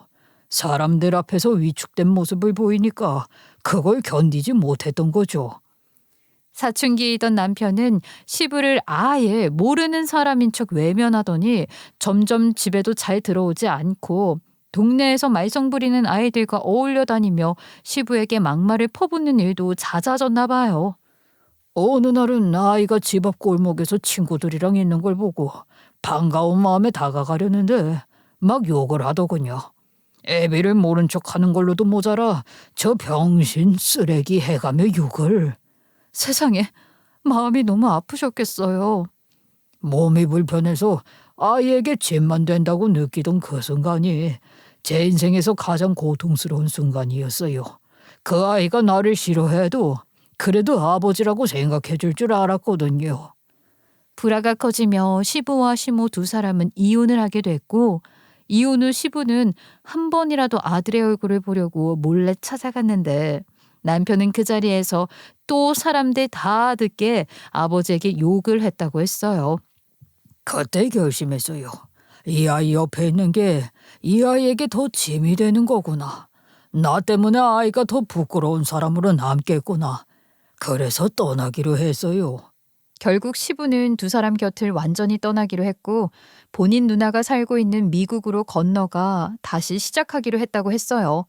사람들 앞에서 위축된 모습을 보이니까 그걸 견디지 못했던 거죠. 사춘기이던 남편은 시부를 아예 모르는 사람인 척 외면하더니 점점 집에도 잘 들어오지 않고 동네에서 말썽 부리는 아이들과 어울려 다니며 시부에게 막말을 퍼붓는 일도 잦아졌나 봐요. 어느 날은 아이가 집 앞 골목에서 친구들이랑 있는 걸 보고 반가운 마음에 다가가려는데 막 욕을 하더군요. 애비를 모른 척하는 걸로도 모자라 저 병신 쓰레기 해가며 욕을. 세상에, 마음이 너무 아프셨겠어요. 몸이 불편해서 아이에게 집만 된다고 느끼던 그 순간이 제 인생에서 가장 고통스러운 순간이었어요. 그 아이가 나를 싫어해도 그래도 아버지라고 생각해 줄 줄 알았거든요. 불화가 커지며 시부와 시모 두 사람은 이혼을 하게 됐고 이혼 후 시부는 한 번이라도 아들의 얼굴을 보려고 몰래 찾아갔는데 남편은 그 자리에서 또 사람들 다 듣게 아버지에게 욕을 했다고 했어요. 그때 결심했어요. 이 아이 옆에 있는 게 이 아이에게 더 짐이 되는 거구나. 나 때문에 아이가 더 부끄러운 사람으로 남겠구나. 그래서 떠나기로 했어요. 결국 시부는 두 사람 곁을 완전히 떠나기로 했고 본인 누나가 살고 있는 미국으로 건너가 다시 시작하기로 했다고 했어요.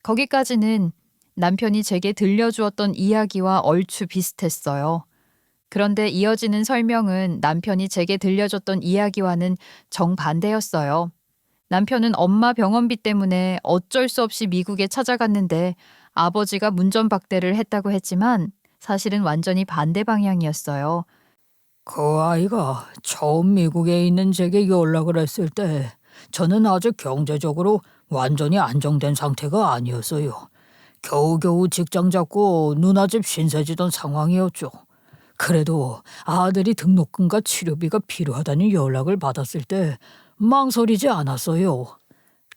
거기까지는 남편이 제게 들려주었던 이야기와 얼추 비슷했어요. 그런데 이어지는 설명은 남편이 제게 들려줬던 이야기와는 정반대였어요. 남편은 엄마 병원비 때문에 어쩔 수 없이 미국에 찾아갔는데 아버지가 문전박대를 했다고 했지만 사실은 완전히 반대 방향이었어요. 그 아이가 처음 미국에 있는 제게 연락을 했을 때 저는 아직 경제적으로 완전히 안정된 상태가 아니었어요. 겨우겨우 직장 잡고 누나 집 신세 지던 상황이었죠. 그래도 아들이 등록금과 치료비가 필요하다는 연락을 받았을 때 망설이지 않았어요.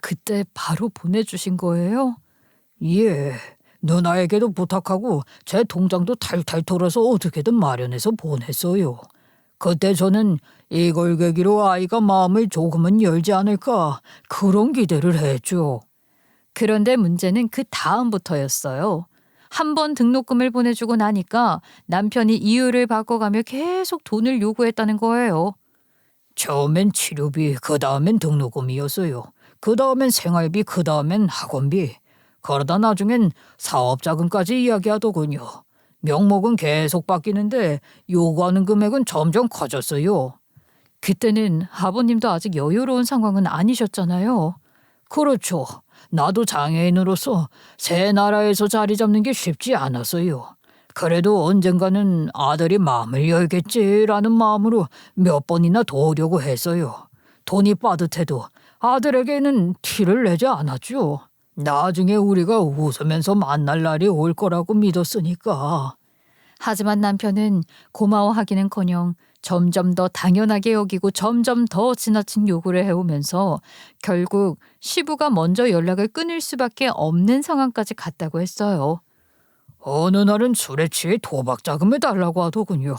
그때 바로 보내주신 거예요? 예, 누나에게도 부탁하고 제 통장도 탈탈 털어서 어떻게든 마련해서 보냈어요. 그때 저는 이걸 계기로 아이가 마음을 조금은 열지 않을까 그런 기대를 했죠. 그런데 문제는 그 다음부터였어요. 한 번 등록금을 보내주고 나니까 남편이 이유를 바꿔가며 계속 돈을 요구했다는 거예요. 처음엔 치료비, 그 다음엔 등록금이었어요. 그 다음엔 생활비, 그 다음엔 학원비. 그러다 나중엔 사업자금까지 이야기하더군요. 명목은 계속 바뀌는데 요구하는 금액은 점점 커졌어요. 그때는 아버님도 아직 여유로운 상황은 아니셨잖아요. 그렇죠. 나도 장애인으로서 새 나라에서 자리 잡는 게 쉽지 않았어요. 그래도 언젠가는 아들이 마음을 열겠지라는 마음으로 몇 번이나 도우려고 했어요. 돈이 빠듯해도 아들에게는 티를 내지 않았죠. 나중에 우리가 웃으면서 만날 날이 올 거라고 믿었으니까. 하지만 남편은 고마워하기는커녕 점점 더 당연하게 여기고 점점 더 지나친 요구를 해오면서 결국 시부가 먼저 연락을 끊을 수밖에 없는 상황까지 갔다고 했어요. 어느 날은 술에 취해 도박 자금을 달라고 하더군요.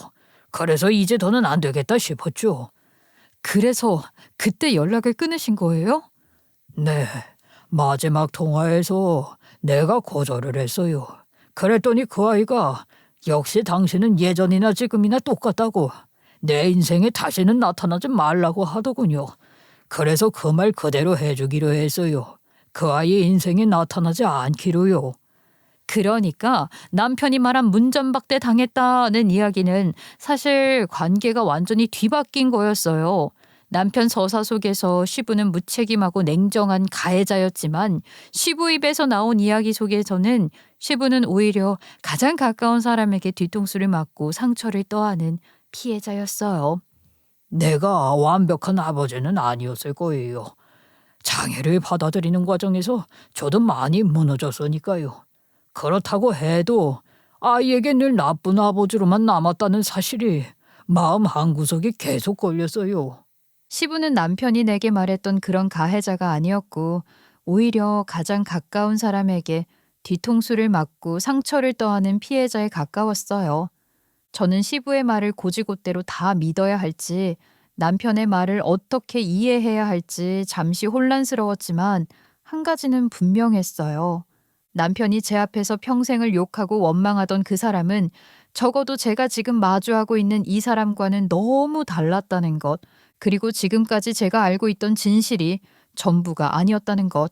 그래서 이제 더는 안 되겠다 싶었죠. 그래서 그때 연락을 끊으신 거예요? 네, 마지막 통화에서 내가 거절을 했어요. 그랬더니 그 아이가 역시 당신은 예전이나 지금이나 똑같다고 내 인생에 다시는 나타나지 말라고 하더군요. 그래서 그 말 그대로 해주기로 했어요. 그 아이의 인생에 나타나지 않기로요. 그러니까 남편이 말한 문전박대 당했다는 이야기는 사실 관계가 완전히 뒤바뀐 거였어요. 남편 서사 속에서 시부는 무책임하고 냉정한 가해자였지만 시부 입에서 나온 이야기 속에서는 시부는 오히려 가장 가까운 사람에게 뒤통수를 맞고 상처를 떠안은 피해자였어요. 내가 완벽한 아버지는 아니었을 거예요. 장애를 받아들이는 과정에서 저도 많이 무너졌으니까요. 그렇다고 해도 아이에게 늘 나쁜 아버지로만 남았다는 사실이 마음 한구석에 계속 걸렸어요. 시부는 남편이 내게 말했던 그런 가해자가 아니었고 오히려 가장 가까운 사람에게 뒤통수를 맞고 상처를 떠안은 피해자에 가까웠어요. 저는 시부의 말을 고지고대로 다 믿어야 할지 남편의 말을 어떻게 이해해야 할지 잠시 혼란스러웠지만 한 가지는 분명했어요. 남편이 제 앞에서 평생을 욕하고 원망하던 그 사람은 적어도 제가 지금 마주하고 있는 이 사람과는 너무 달랐다는 것, 그리고 지금까지 제가 알고 있던 진실이 전부가 아니었다는 것.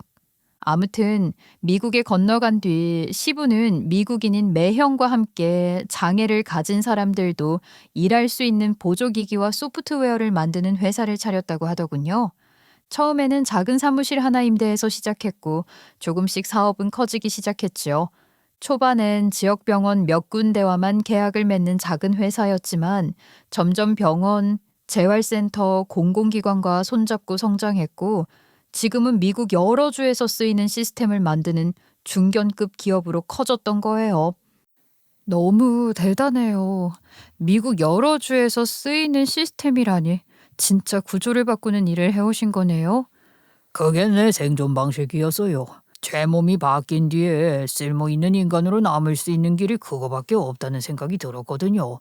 아무튼 미국에 건너간 뒤 시부는 미국인인 매형과 함께 장애를 가진 사람들도 일할 수 있는 보조기기와 소프트웨어를 만드는 회사를 차렸다고 하더군요. 처음에는 작은 사무실 하나 임대해서 시작했고 조금씩 사업은 커지기 시작했지요. 초반엔 지역병원 몇 군데와만 계약을 맺는 작은 회사였지만 점점 병원, 재활센터, 공공기관과 손잡고 성장했고 지금은 미국 여러 주에서 쓰이는 시스템을 만드는 중견급 기업으로 커졌던 거예요. 너무 대단해요. 미국 여러 주에서 쓰이는 시스템이라니. 진짜 구조를 바꾸는 일을 해오신 거네요. 그게 내 생존 방식이었어요. 제 몸이 바뀐 뒤에 쓸모있는 인간으로 남을 수 있는 길이 그거밖에 없다는 생각이 들었거든요.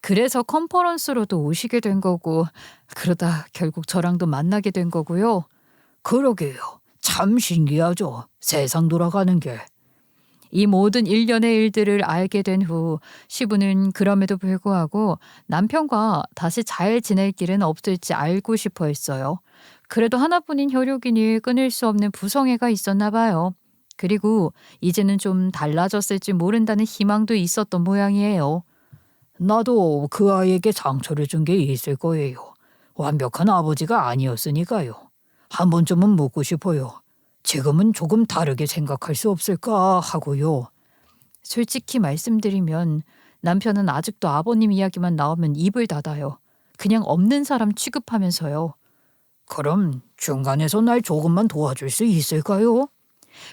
그래서 컨퍼런스로도 오시게 된 거고 그러다 결국 저랑도 만나게 된 거고요. 그러게요. 참 신기하죠. 세상 돌아가는 게. 이 모든 일련의 일들을 알게 된 후 시부는 그럼에도 불구하고 남편과 다시 잘 지낼 길은 없을지 알고 싶어 했어요. 그래도 하나뿐인 혈육이니 끊을 수 없는 부성애가 있었나 봐요. 그리고 이제는 좀 달라졌을지 모른다는 희망도 있었던 모양이에요. 나도 그 아이에게 상처를 준 게 있을 거예요. 완벽한 아버지가 아니었으니까요. 한 번쯤은 묻고 싶어요. 지금은 조금 다르게 생각할 수 없을까 하고요. 솔직히 말씀드리면 남편은 아직도 아버님 이야기만 나오면 입을 닫아요. 그냥 없는 사람 취급하면서요. 그럼 중간에서 날 조금만 도와줄 수 있을까요?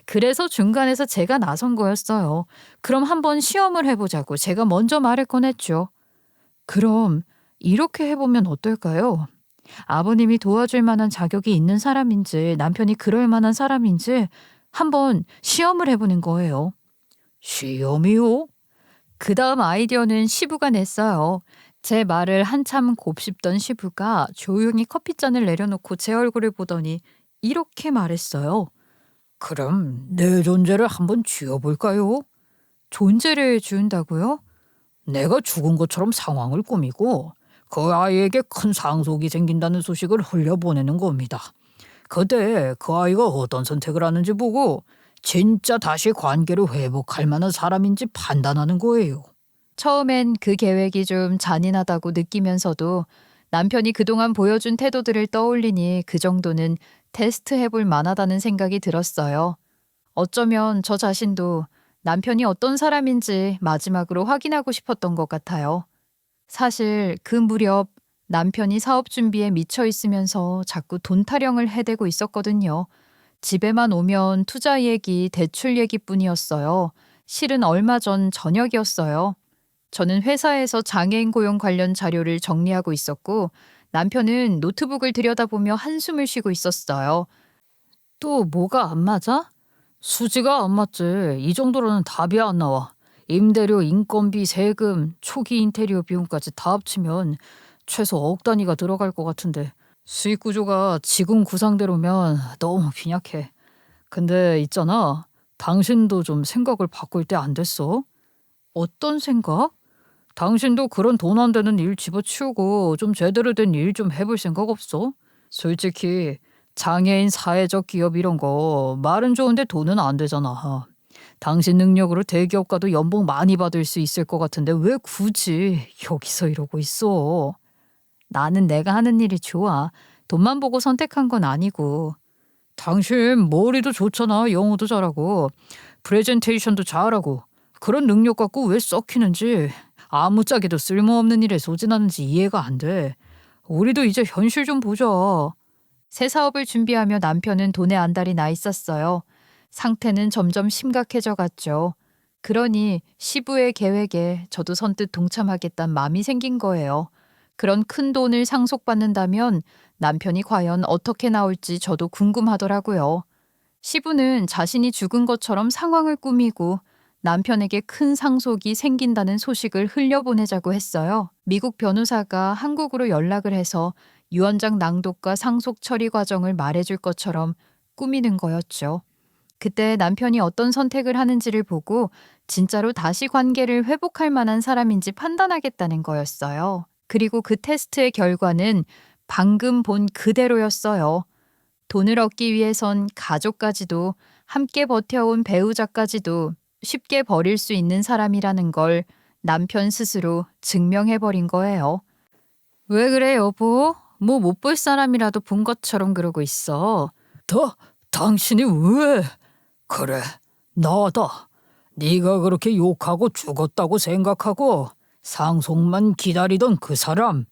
그래서 중간에서 제가 나선 거였어요. 그럼 한번 시험을 해보자고 제가 먼저 말을 꺼냈죠. 그럼 이렇게 해보면 어떨까요? 아버님이 도와줄 만한 자격이 있는 사람인지 남편이 그럴 만한 사람인지 한번 시험을 해보는 거예요. 시험이요? 그 다음 아이디어는 시부가 냈어요. 제 말을 한참 곱씹던 시부가 조용히 커피잔을 내려놓고 제 얼굴을 보더니 이렇게 말했어요. 그럼 내 존재를 한번 쥐어볼까요? 존재를 지운다고요? 내가 죽은 것처럼 상황을 꾸미고 그 아이에게 큰 상속이 생긴다는 소식을 흘려보내는 겁니다. 그때 그 아이가 어떤 선택을 하는지 보고 진짜 다시 관계를 회복할 만한 사람인지 판단하는 거예요. 처음엔 그 계획이 좀 잔인하다고 느끼면서도 남편이 그동안 보여준 태도들을 떠올리니 그 정도는 테스트 해볼 만하다는 생각이 들었어요. 어쩌면 저 자신도 남편이 어떤 사람인지 마지막으로 확인하고 싶었던 것 같아요. 사실 그 무렵 남편이 사업 준비에 미쳐 있으면서 자꾸 돈 타령을 해대고 있었거든요. 집에만 오면 투자 얘기, 대출 얘기뿐이었어요. 실은 얼마 전 저녁이었어요. 저는 회사에서 장애인 고용 관련 자료를 정리하고 있었고 남편은 노트북을 들여다보며 한숨을 쉬고 있었어요. 또 뭐가 안 맞아? 수지가 안 맞지. 이 정도로는 답이 안 나와. 임대료, 인건비, 세금, 초기 인테리어 비용까지 다 합치면 최소 억 단위가 들어갈 것 같은데 수익 구조가 지금 구상대로면 너무 빈약해. 근데 있잖아. 당신도 좀 생각을 바꿀 때 안 됐어? 어떤 생각? 당신도 그런 돈 안 되는 일 집어치우고 좀 제대로 된 일 좀 해볼 생각 없어? 솔직히 장애인 사회적 기업 이런 거 말은 좋은데 돈은 안 되잖아. 당신 능력으로 대기업 가도 연봉 많이 받을 수 있을 것 같은데 왜 굳이 여기서 이러고 있어? 나는 내가 하는 일이 좋아. 돈만 보고 선택한 건 아니고. 당신 머리도 좋잖아. 영어도 잘하고 프레젠테이션도 잘하고 그런 능력 갖고 왜 썩히는지 아무짝에도 쓸모없는 일에 소진하는지 이해가 안 돼. 우리도 이제 현실 좀 보자. 새 사업을 준비하며 남편은 돈에 안달이 나 있었어요. 상태는 점점 심각해져 갔죠. 그러니 시부의 계획에 저도 선뜻 동참하겠다는 마음이 생긴 거예요. 그런 큰 돈을 상속받는다면 남편이 과연 어떻게 나올지 저도 궁금하더라고요. 시부는 자신이 죽은 것처럼 상황을 꾸미고 남편에게 큰 상속이 생긴다는 소식을 흘려보내자고 했어요. 미국 변호사가 한국으로 연락을 해서 유언장 낭독과 상속 처리 과정을 말해줄 것처럼 꾸미는 거였죠. 그때 남편이 어떤 선택을 하는지를 보고 진짜로 다시 관계를 회복할 만한 사람인지 판단하겠다는 거였어요. 그리고 그 테스트의 결과는 방금 본 그대로였어요. 돈을 얻기 위해선 가족까지도 함께 버텨온 배우자까지도 쉽게 버릴 수 있는 사람이라는 걸 남편 스스로 증명해버린 거예요. 왜 그래 여보? 뭐 못 볼 사람이라도 본 것처럼 그러고 있어. 당신이 왜? 그래, 나다. 네가 그렇게 욕하고 죽었다고 생각하고 상속만 기다리던 그 사람.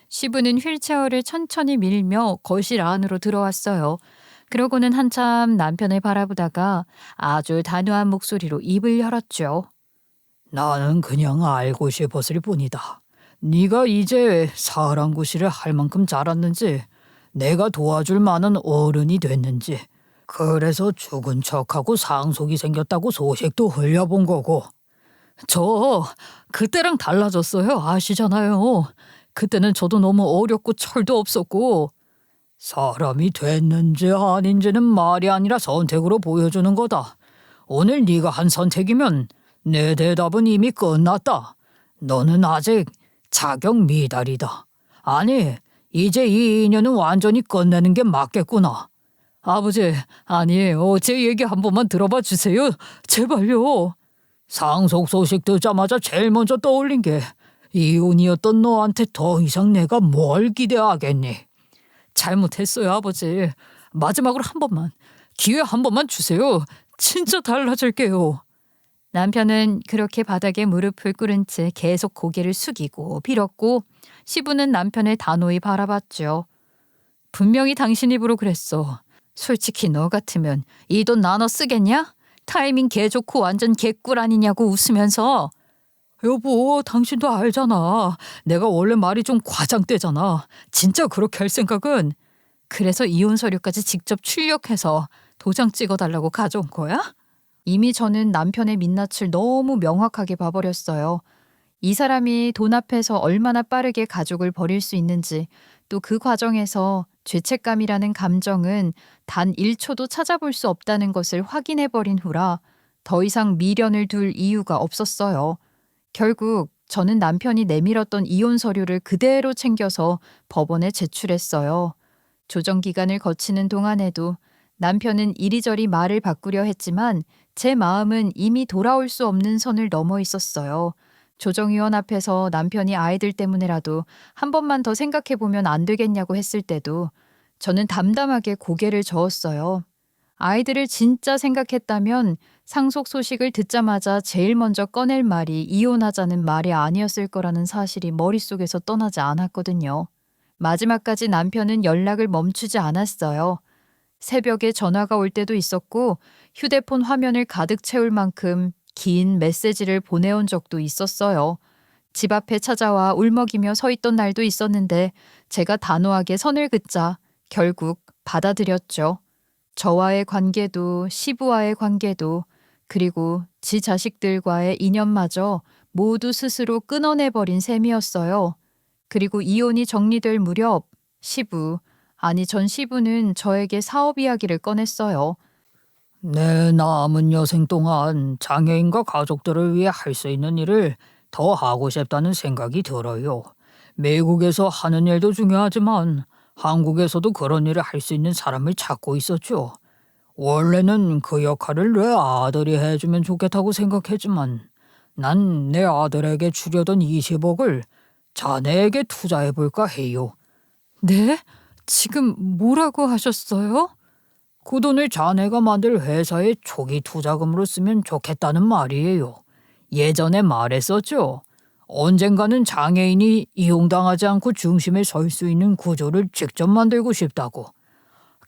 시부는 휠체어를 천천히 밀며 거실 안으로 들어왔어요. 그러고는 한참 남편을 바라보다가 아주 단호한 목소리로 입을 열었죠. 나는 그냥 알고 싶었을 뿐이다. 네가 이제 사랑구실을 할 만큼 자랐는지 내가 도와줄 만한 어른이 됐는지 그래서 죽은 척하고 상속이 생겼다고 소식도 흘려본 거고. 저 그때랑 달라졌어요. 아시잖아요. 그때는 저도 너무 어렸고 철도 없었고. 사람이 됐는지 아닌지는 말이 아니라 선택으로 보여주는 거다. 오늘 네가 한 선택이면 내 대답은 이미 끝났다. 너는 아직 자격 미달이다. 아니, 이제 이 인연은 완전히 끝내는 게 맞겠구나. 아버지, 아니에요. 제 얘기 한 번만 들어봐 주세요. 제발요. 상속 소식 듣자마자 제일 먼저 떠올린 게 이혼이었던 너한테 더 이상 내가 뭘 기대하겠니? 잘못했어요, 아버지. 마지막으로 한 번만, 기회 한 번만 주세요. 진짜 달라질게요. 남편은 그렇게 바닥에 무릎을 꿇은 채 계속 고개를 숙이고 빌었고 시부는 남편을 단호히 바라봤죠. 분명히 당신 입으로 그랬어. 솔직히 너 같으면 이 돈 나눠 쓰겠냐? 타이밍 개 좋고 완전 개꿀 아니냐고 웃으면서. 여보, 당신도 알잖아. 내가 원래 말이 좀 과장되잖아. 진짜 그렇게 할 생각은. 그래서 이혼 서류까지 직접 출력해서 도장 찍어달라고 가져온 거야? 이미 저는 남편의 민낯을 너무 명확하게 봐버렸어요. 이 사람이 돈 앞에서 얼마나 빠르게 가족을 버릴 수 있는지, 또 그 과정에서 죄책감이라는 감정은 단 1초도 찾아볼 수 없다는 것을 확인해버린 후라 더 이상 미련을 둘 이유가 없었어요. 결국 저는 남편이 내밀었던 이혼 서류를 그대로 챙겨서 법원에 제출했어요. 조정 기간을 거치는 동안에도 남편은 이리저리 말을 바꾸려 했지만 제 마음은 이미 돌아올 수 없는 선을 넘어 있었어요. 조정위원 앞에서 남편이 아이들 때문에라도 한 번만 더 생각해보면 안 되겠냐고 했을 때도 저는 담담하게 고개를 저었어요. 아이들을 진짜 생각했다면 상속 소식을 듣자마자 제일 먼저 꺼낼 말이 이혼하자는 말이 아니었을 거라는 사실이 머릿속에서 떠나지 않았거든요. 마지막까지 남편은 연락을 멈추지 않았어요. 새벽에 전화가 올 때도 있었고 휴대폰 화면을 가득 채울 만큼 긴 메시지를 보내온 적도 있었어요. 집 앞에 찾아와 울먹이며 서 있던 날도 있었는데 제가 단호하게 선을 긋자 결국 받아들였죠. 저와의 관계도 시부와의 관계도 그리고 지 자식들과의 인연마저 모두 스스로 끊어내버린 셈이었어요. 그리고 이혼이 정리될 무렵 전 시부는 저에게 사업 이야기를 꺼냈어요. 내 남은 여생 동안 장애인과 가족들을 위해 할 수 있는 일을 더 하고 싶다는 생각이 들어요. 미국에서 하는 일도 중요하지만 한국에서도 그런 일을 할 수 있는 사람을 찾고 있었죠. 원래는 그 역할을 내 아들이 해주면 좋겠다고 생각했지만 난 내 아들에게 주려던 20억을 자네에게 투자해볼까 해요. 네? 지금 뭐라고 하셨어요? 그 돈을 자네가 만들 회사의 초기 투자금으로 쓰면 좋겠다는 말이에요. 예전에 말했었죠. 언젠가는 장애인이 이용당하지 않고 중심에 설 수 있는 구조를 직접 만들고 싶다고.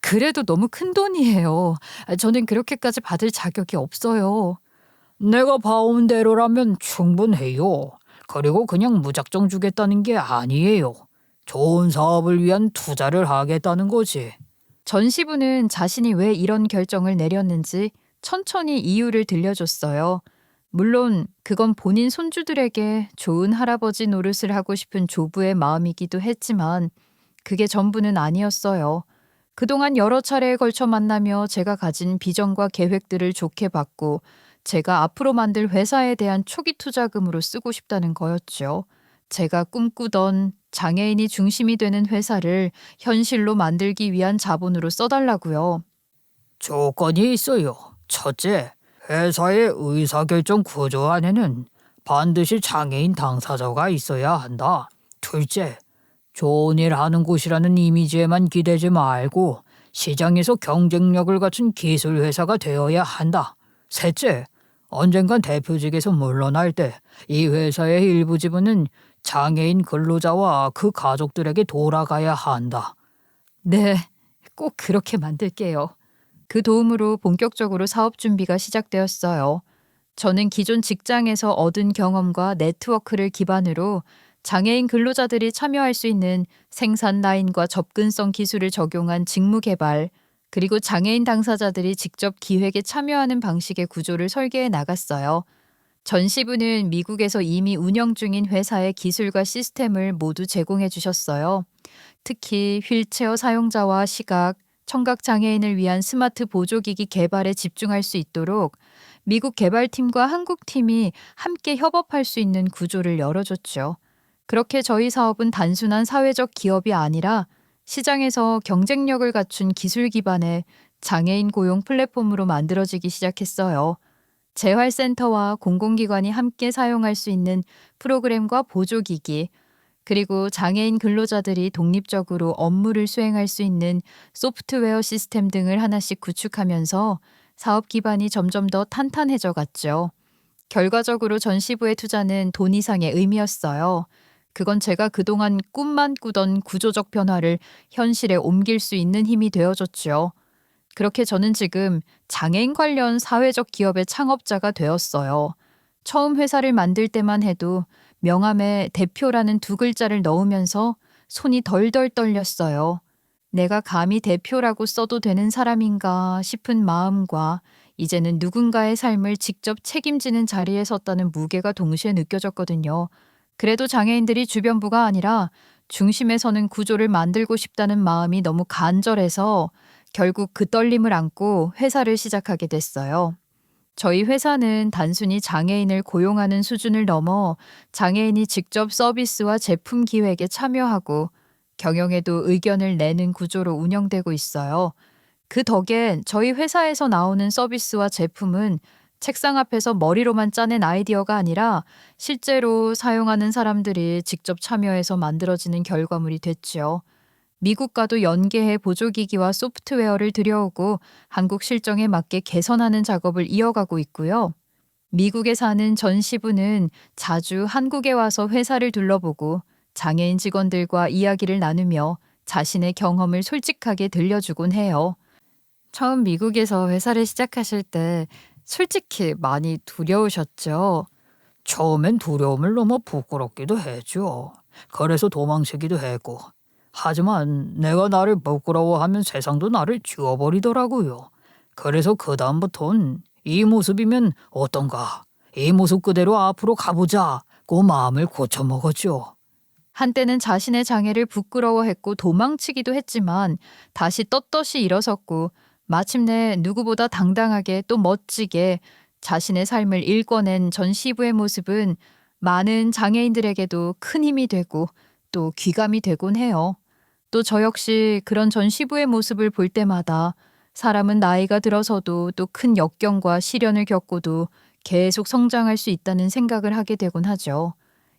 그래도 너무 큰 돈이에요. 저는 그렇게까지 받을 자격이 없어요. 내가 봐온 대로라면 충분해요. 그리고 그냥 무작정 주겠다는 게 아니에요. 좋은 사업을 위한 투자를 하겠다는 거지. 전시부는 자신이 왜 이런 결정을 내렸는지 천천히 이유를 들려줬어요. 물론 그건 본인 손주들에게 좋은 할아버지 노릇을 하고 싶은 조부의 마음이기도 했지만 그게 전부는 아니었어요. 그동안 여러 차례에 걸쳐 만나며 제가 가진 비전과 계획들을 좋게 봤고 제가 앞으로 만들 회사에 대한 초기 투자금으로 쓰고 싶다는 거였죠. 제가 꿈꾸던 장애인이 중심이 되는 회사를 현실로 만들기 위한 자본으로 써달라고요. 조건이 있어요. 첫째, 회사의 의사결정 구조 안에는 반드시 장애인 당사자가 있어야 한다. 둘째, 좋은 일 하는 곳이라는 이미지에만 기대지 말고 시장에서 경쟁력을 갖춘 기술 회사가 되어야 한다. 셋째, 언젠간 대표직에서 물러날 때 이 회사의 일부 지분은 장애인 근로자와 그 가족들에게 돌아가야 한다. 네, 꼭 그렇게 만들게요. 그 도움으로 본격적으로 사업 준비가 시작되었어요. 저는 기존 직장에서 얻은 경험과 네트워크를 기반으로 장애인 근로자들이 참여할 수 있는 생산 라인과 접근성 기술을 적용한 직무 개발, 그리고 장애인 당사자들이 직접 기획에 참여하는 방식의 구조를 설계해 나갔어요. 전시부는 미국에서 이미 운영 중인 회사의 기술과 시스템을 모두 제공해 주셨어요. 특히 휠체어 사용자와 시각, 청각 장애인을 위한 스마트 보조기기 개발에 집중할 수 있도록 미국 개발팀과 한국팀이 함께 협업할 수 있는 구조를 열어줬죠. 그렇게 저희 사업은 단순한 사회적 기업이 아니라 시장에서 경쟁력을 갖춘 기술 기반의 장애인 고용 플랫폼으로 만들어지기 시작했어요. 재활센터와 공공기관이 함께 사용할 수 있는 프로그램과 보조기기, 그리고 장애인 근로자들이 독립적으로 업무를 수행할 수 있는 소프트웨어 시스템 등을 하나씩 구축하면서 사업 기반이 점점 더 탄탄해져 갔죠. 결과적으로 전시부의 투자는 돈 이상의 의미였어요. 그건 제가 그동안 꿈만 꾸던 구조적 변화를 현실에 옮길 수 있는 힘이 되어줬죠. 그렇게 저는 지금 장애인 관련 사회적 기업의 창업자가 되었어요. 처음 회사를 만들 때만 해도 명함에 대표라는 두 글자를 넣으면서 손이 덜덜 떨렸어요. 내가 감히 대표라고 써도 되는 사람인가 싶은 마음과 이제는 누군가의 삶을 직접 책임지는 자리에 섰다는 무게가 동시에 느껴졌거든요. 그래도 장애인들이 주변부가 아니라 중심에 서는 구조를 만들고 싶다는 마음이 너무 간절해서 결국 그 떨림을 안고 회사를 시작하게 됐어요. 저희 회사는 단순히 장애인을 고용하는 수준을 넘어 장애인이 직접 서비스와 제품 기획에 참여하고 경영에도 의견을 내는 구조로 운영되고 있어요. 그 덕엔 저희 회사에서 나오는 서비스와 제품은 책상 앞에서 머리로만 짜낸 아이디어가 아니라 실제로 사용하는 사람들이 직접 참여해서 만들어지는 결과물이 됐죠. 미국과도 연계해 보조기기와 소프트웨어를 들여오고 한국 실정에 맞게 개선하는 작업을 이어가고 있고요. 미국에 사는 전시부는 자주 한국에 와서 회사를 둘러보고 장애인 직원들과 이야기를 나누며 자신의 경험을 솔직하게 들려주곤 해요. 처음 미국에서 회사를 시작하실 때 솔직히 많이 두려우셨죠? 처음엔 두려움을 넘어 부끄럽기도 했죠. 그래서 도망치기도 했고. 하지만 내가 나를 부끄러워하면 세상도 나를 지워버리더라고요. 그래서 그다음부턴 이 모습이면 어떤가? 이 모습 그대로 앞으로 가보자고 마음을 고쳐먹었죠. 한때는 자신의 장애를 부끄러워했고 도망치기도 했지만 다시 떳떳이 일어섰고 마침내 누구보다 당당하게 또 멋지게 자신의 삶을 일궈낸 전시부의 모습은 많은 장애인들에게도 큰 힘이 되고 또 귀감이 되곤 해요. 또 저 역시 그런 전시부의 모습을 볼 때마다 사람은 나이가 들어서도 또 큰 역경과 시련을 겪고도 계속 성장할 수 있다는 생각을 하게 되곤 하죠.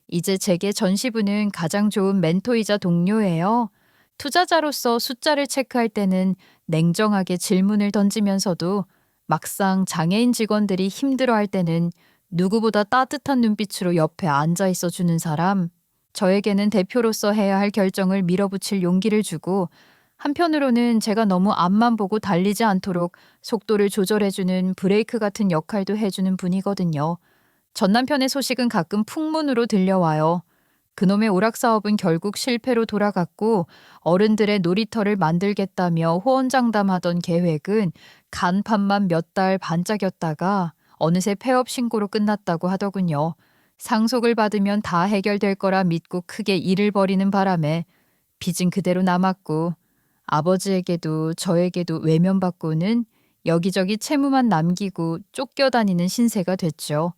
이제 제게 전시부는 가장 좋은 멘토이자 동료예요. 투자자로서 숫자를 체크할 때는 냉정하게 질문을 던지면서도 막상 장애인 직원들이 힘들어할 때는 누구보다 따뜻한 눈빛으로 옆에 앉아 있어 주는 사람, 저에게는 대표로서 해야 할 결정을 밀어붙일 용기를 주고 한편으로는 제가 너무 앞만 보고 달리지 않도록 속도를 조절해주는 브레이크 같은 역할도 해주는 분이거든요. 전 남편의 소식은 가끔 풍문으로 들려와요. 그놈의 오락 사업은 결국 실패로 돌아갔고 어른들의 놀이터를 만들겠다며 호언장담하던 계획은 간판만 몇 달 반짝였다가 어느새 폐업 신고로 끝났다고 하더군요. 상속을 받으면 다 해결될 거라 믿고 크게 일을 벌이는 바람에 빚은 그대로 남았고 아버지에게도 저에게도 외면받고는 여기저기 채무만 남기고 쫓겨다니는 신세가 됐죠.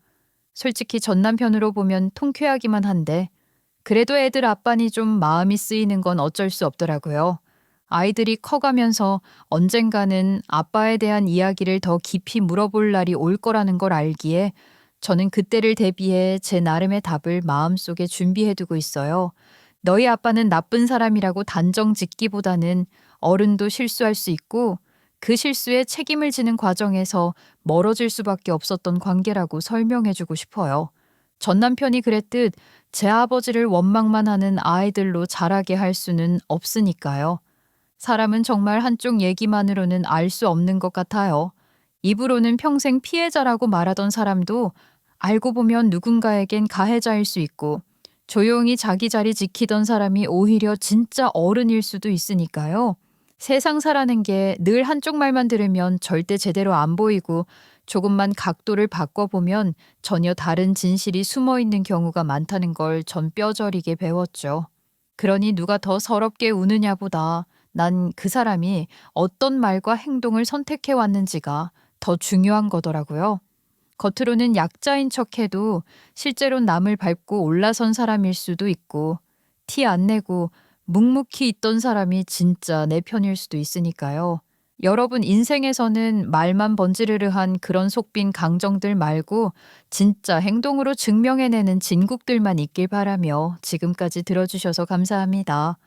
솔직히 전 남편으로 보면 통쾌하기만 한데 그래도 애들 아빠니 좀 마음이 쓰이는 건 어쩔 수 없더라고요. 아이들이 커가면서 언젠가는 아빠에 대한 이야기를 더 깊이 물어볼 날이 올 거라는 걸 알기에 저는 그때를 대비해 제 나름의 답을 마음속에 준비해두고 있어요. 너희 아빠는 나쁜 사람이라고 단정 짓기보다는 어른도 실수할 수 있고 그 실수에 책임을 지는 과정에서 멀어질 수밖에 없었던 관계라고 설명해주고 싶어요. 전 남편이 그랬듯 제 아버지를 원망만 하는 아이들로 자라게 할 수는 없으니까요. 사람은 정말 한쪽 얘기만으로는 알 수 없는 것 같아요. 입으로는 평생 피해자라고 말하던 사람도 알고 보면 누군가에겐 가해자일 수 있고 조용히 자기 자리 지키던 사람이 오히려 진짜 어른일 수도 있으니까요. 세상 사라는 게 늘 한쪽 말만 들으면 절대 제대로 안 보이고 조금만 각도를 바꿔보면 전혀 다른 진실이 숨어 있는 경우가 많다는 걸 전 뼈저리게 배웠죠. 그러니 누가 더 서럽게 우느냐보다 난 그 사람이 어떤 말과 행동을 선택해 왔는지가 더 중요한 거더라고요. 겉으로는 약자인 척해도 실제로 남을 밟고 올라선 사람일 수도 있고 티 안 내고 묵묵히 있던 사람이 진짜 내 편일 수도 있으니까요. 여러분 인생에서는 말만 번지르르한 그런 속빈 강정들 말고 진짜 행동으로 증명해내는 진국들만 있길 바라며 지금까지 들어주셔서 감사합니다.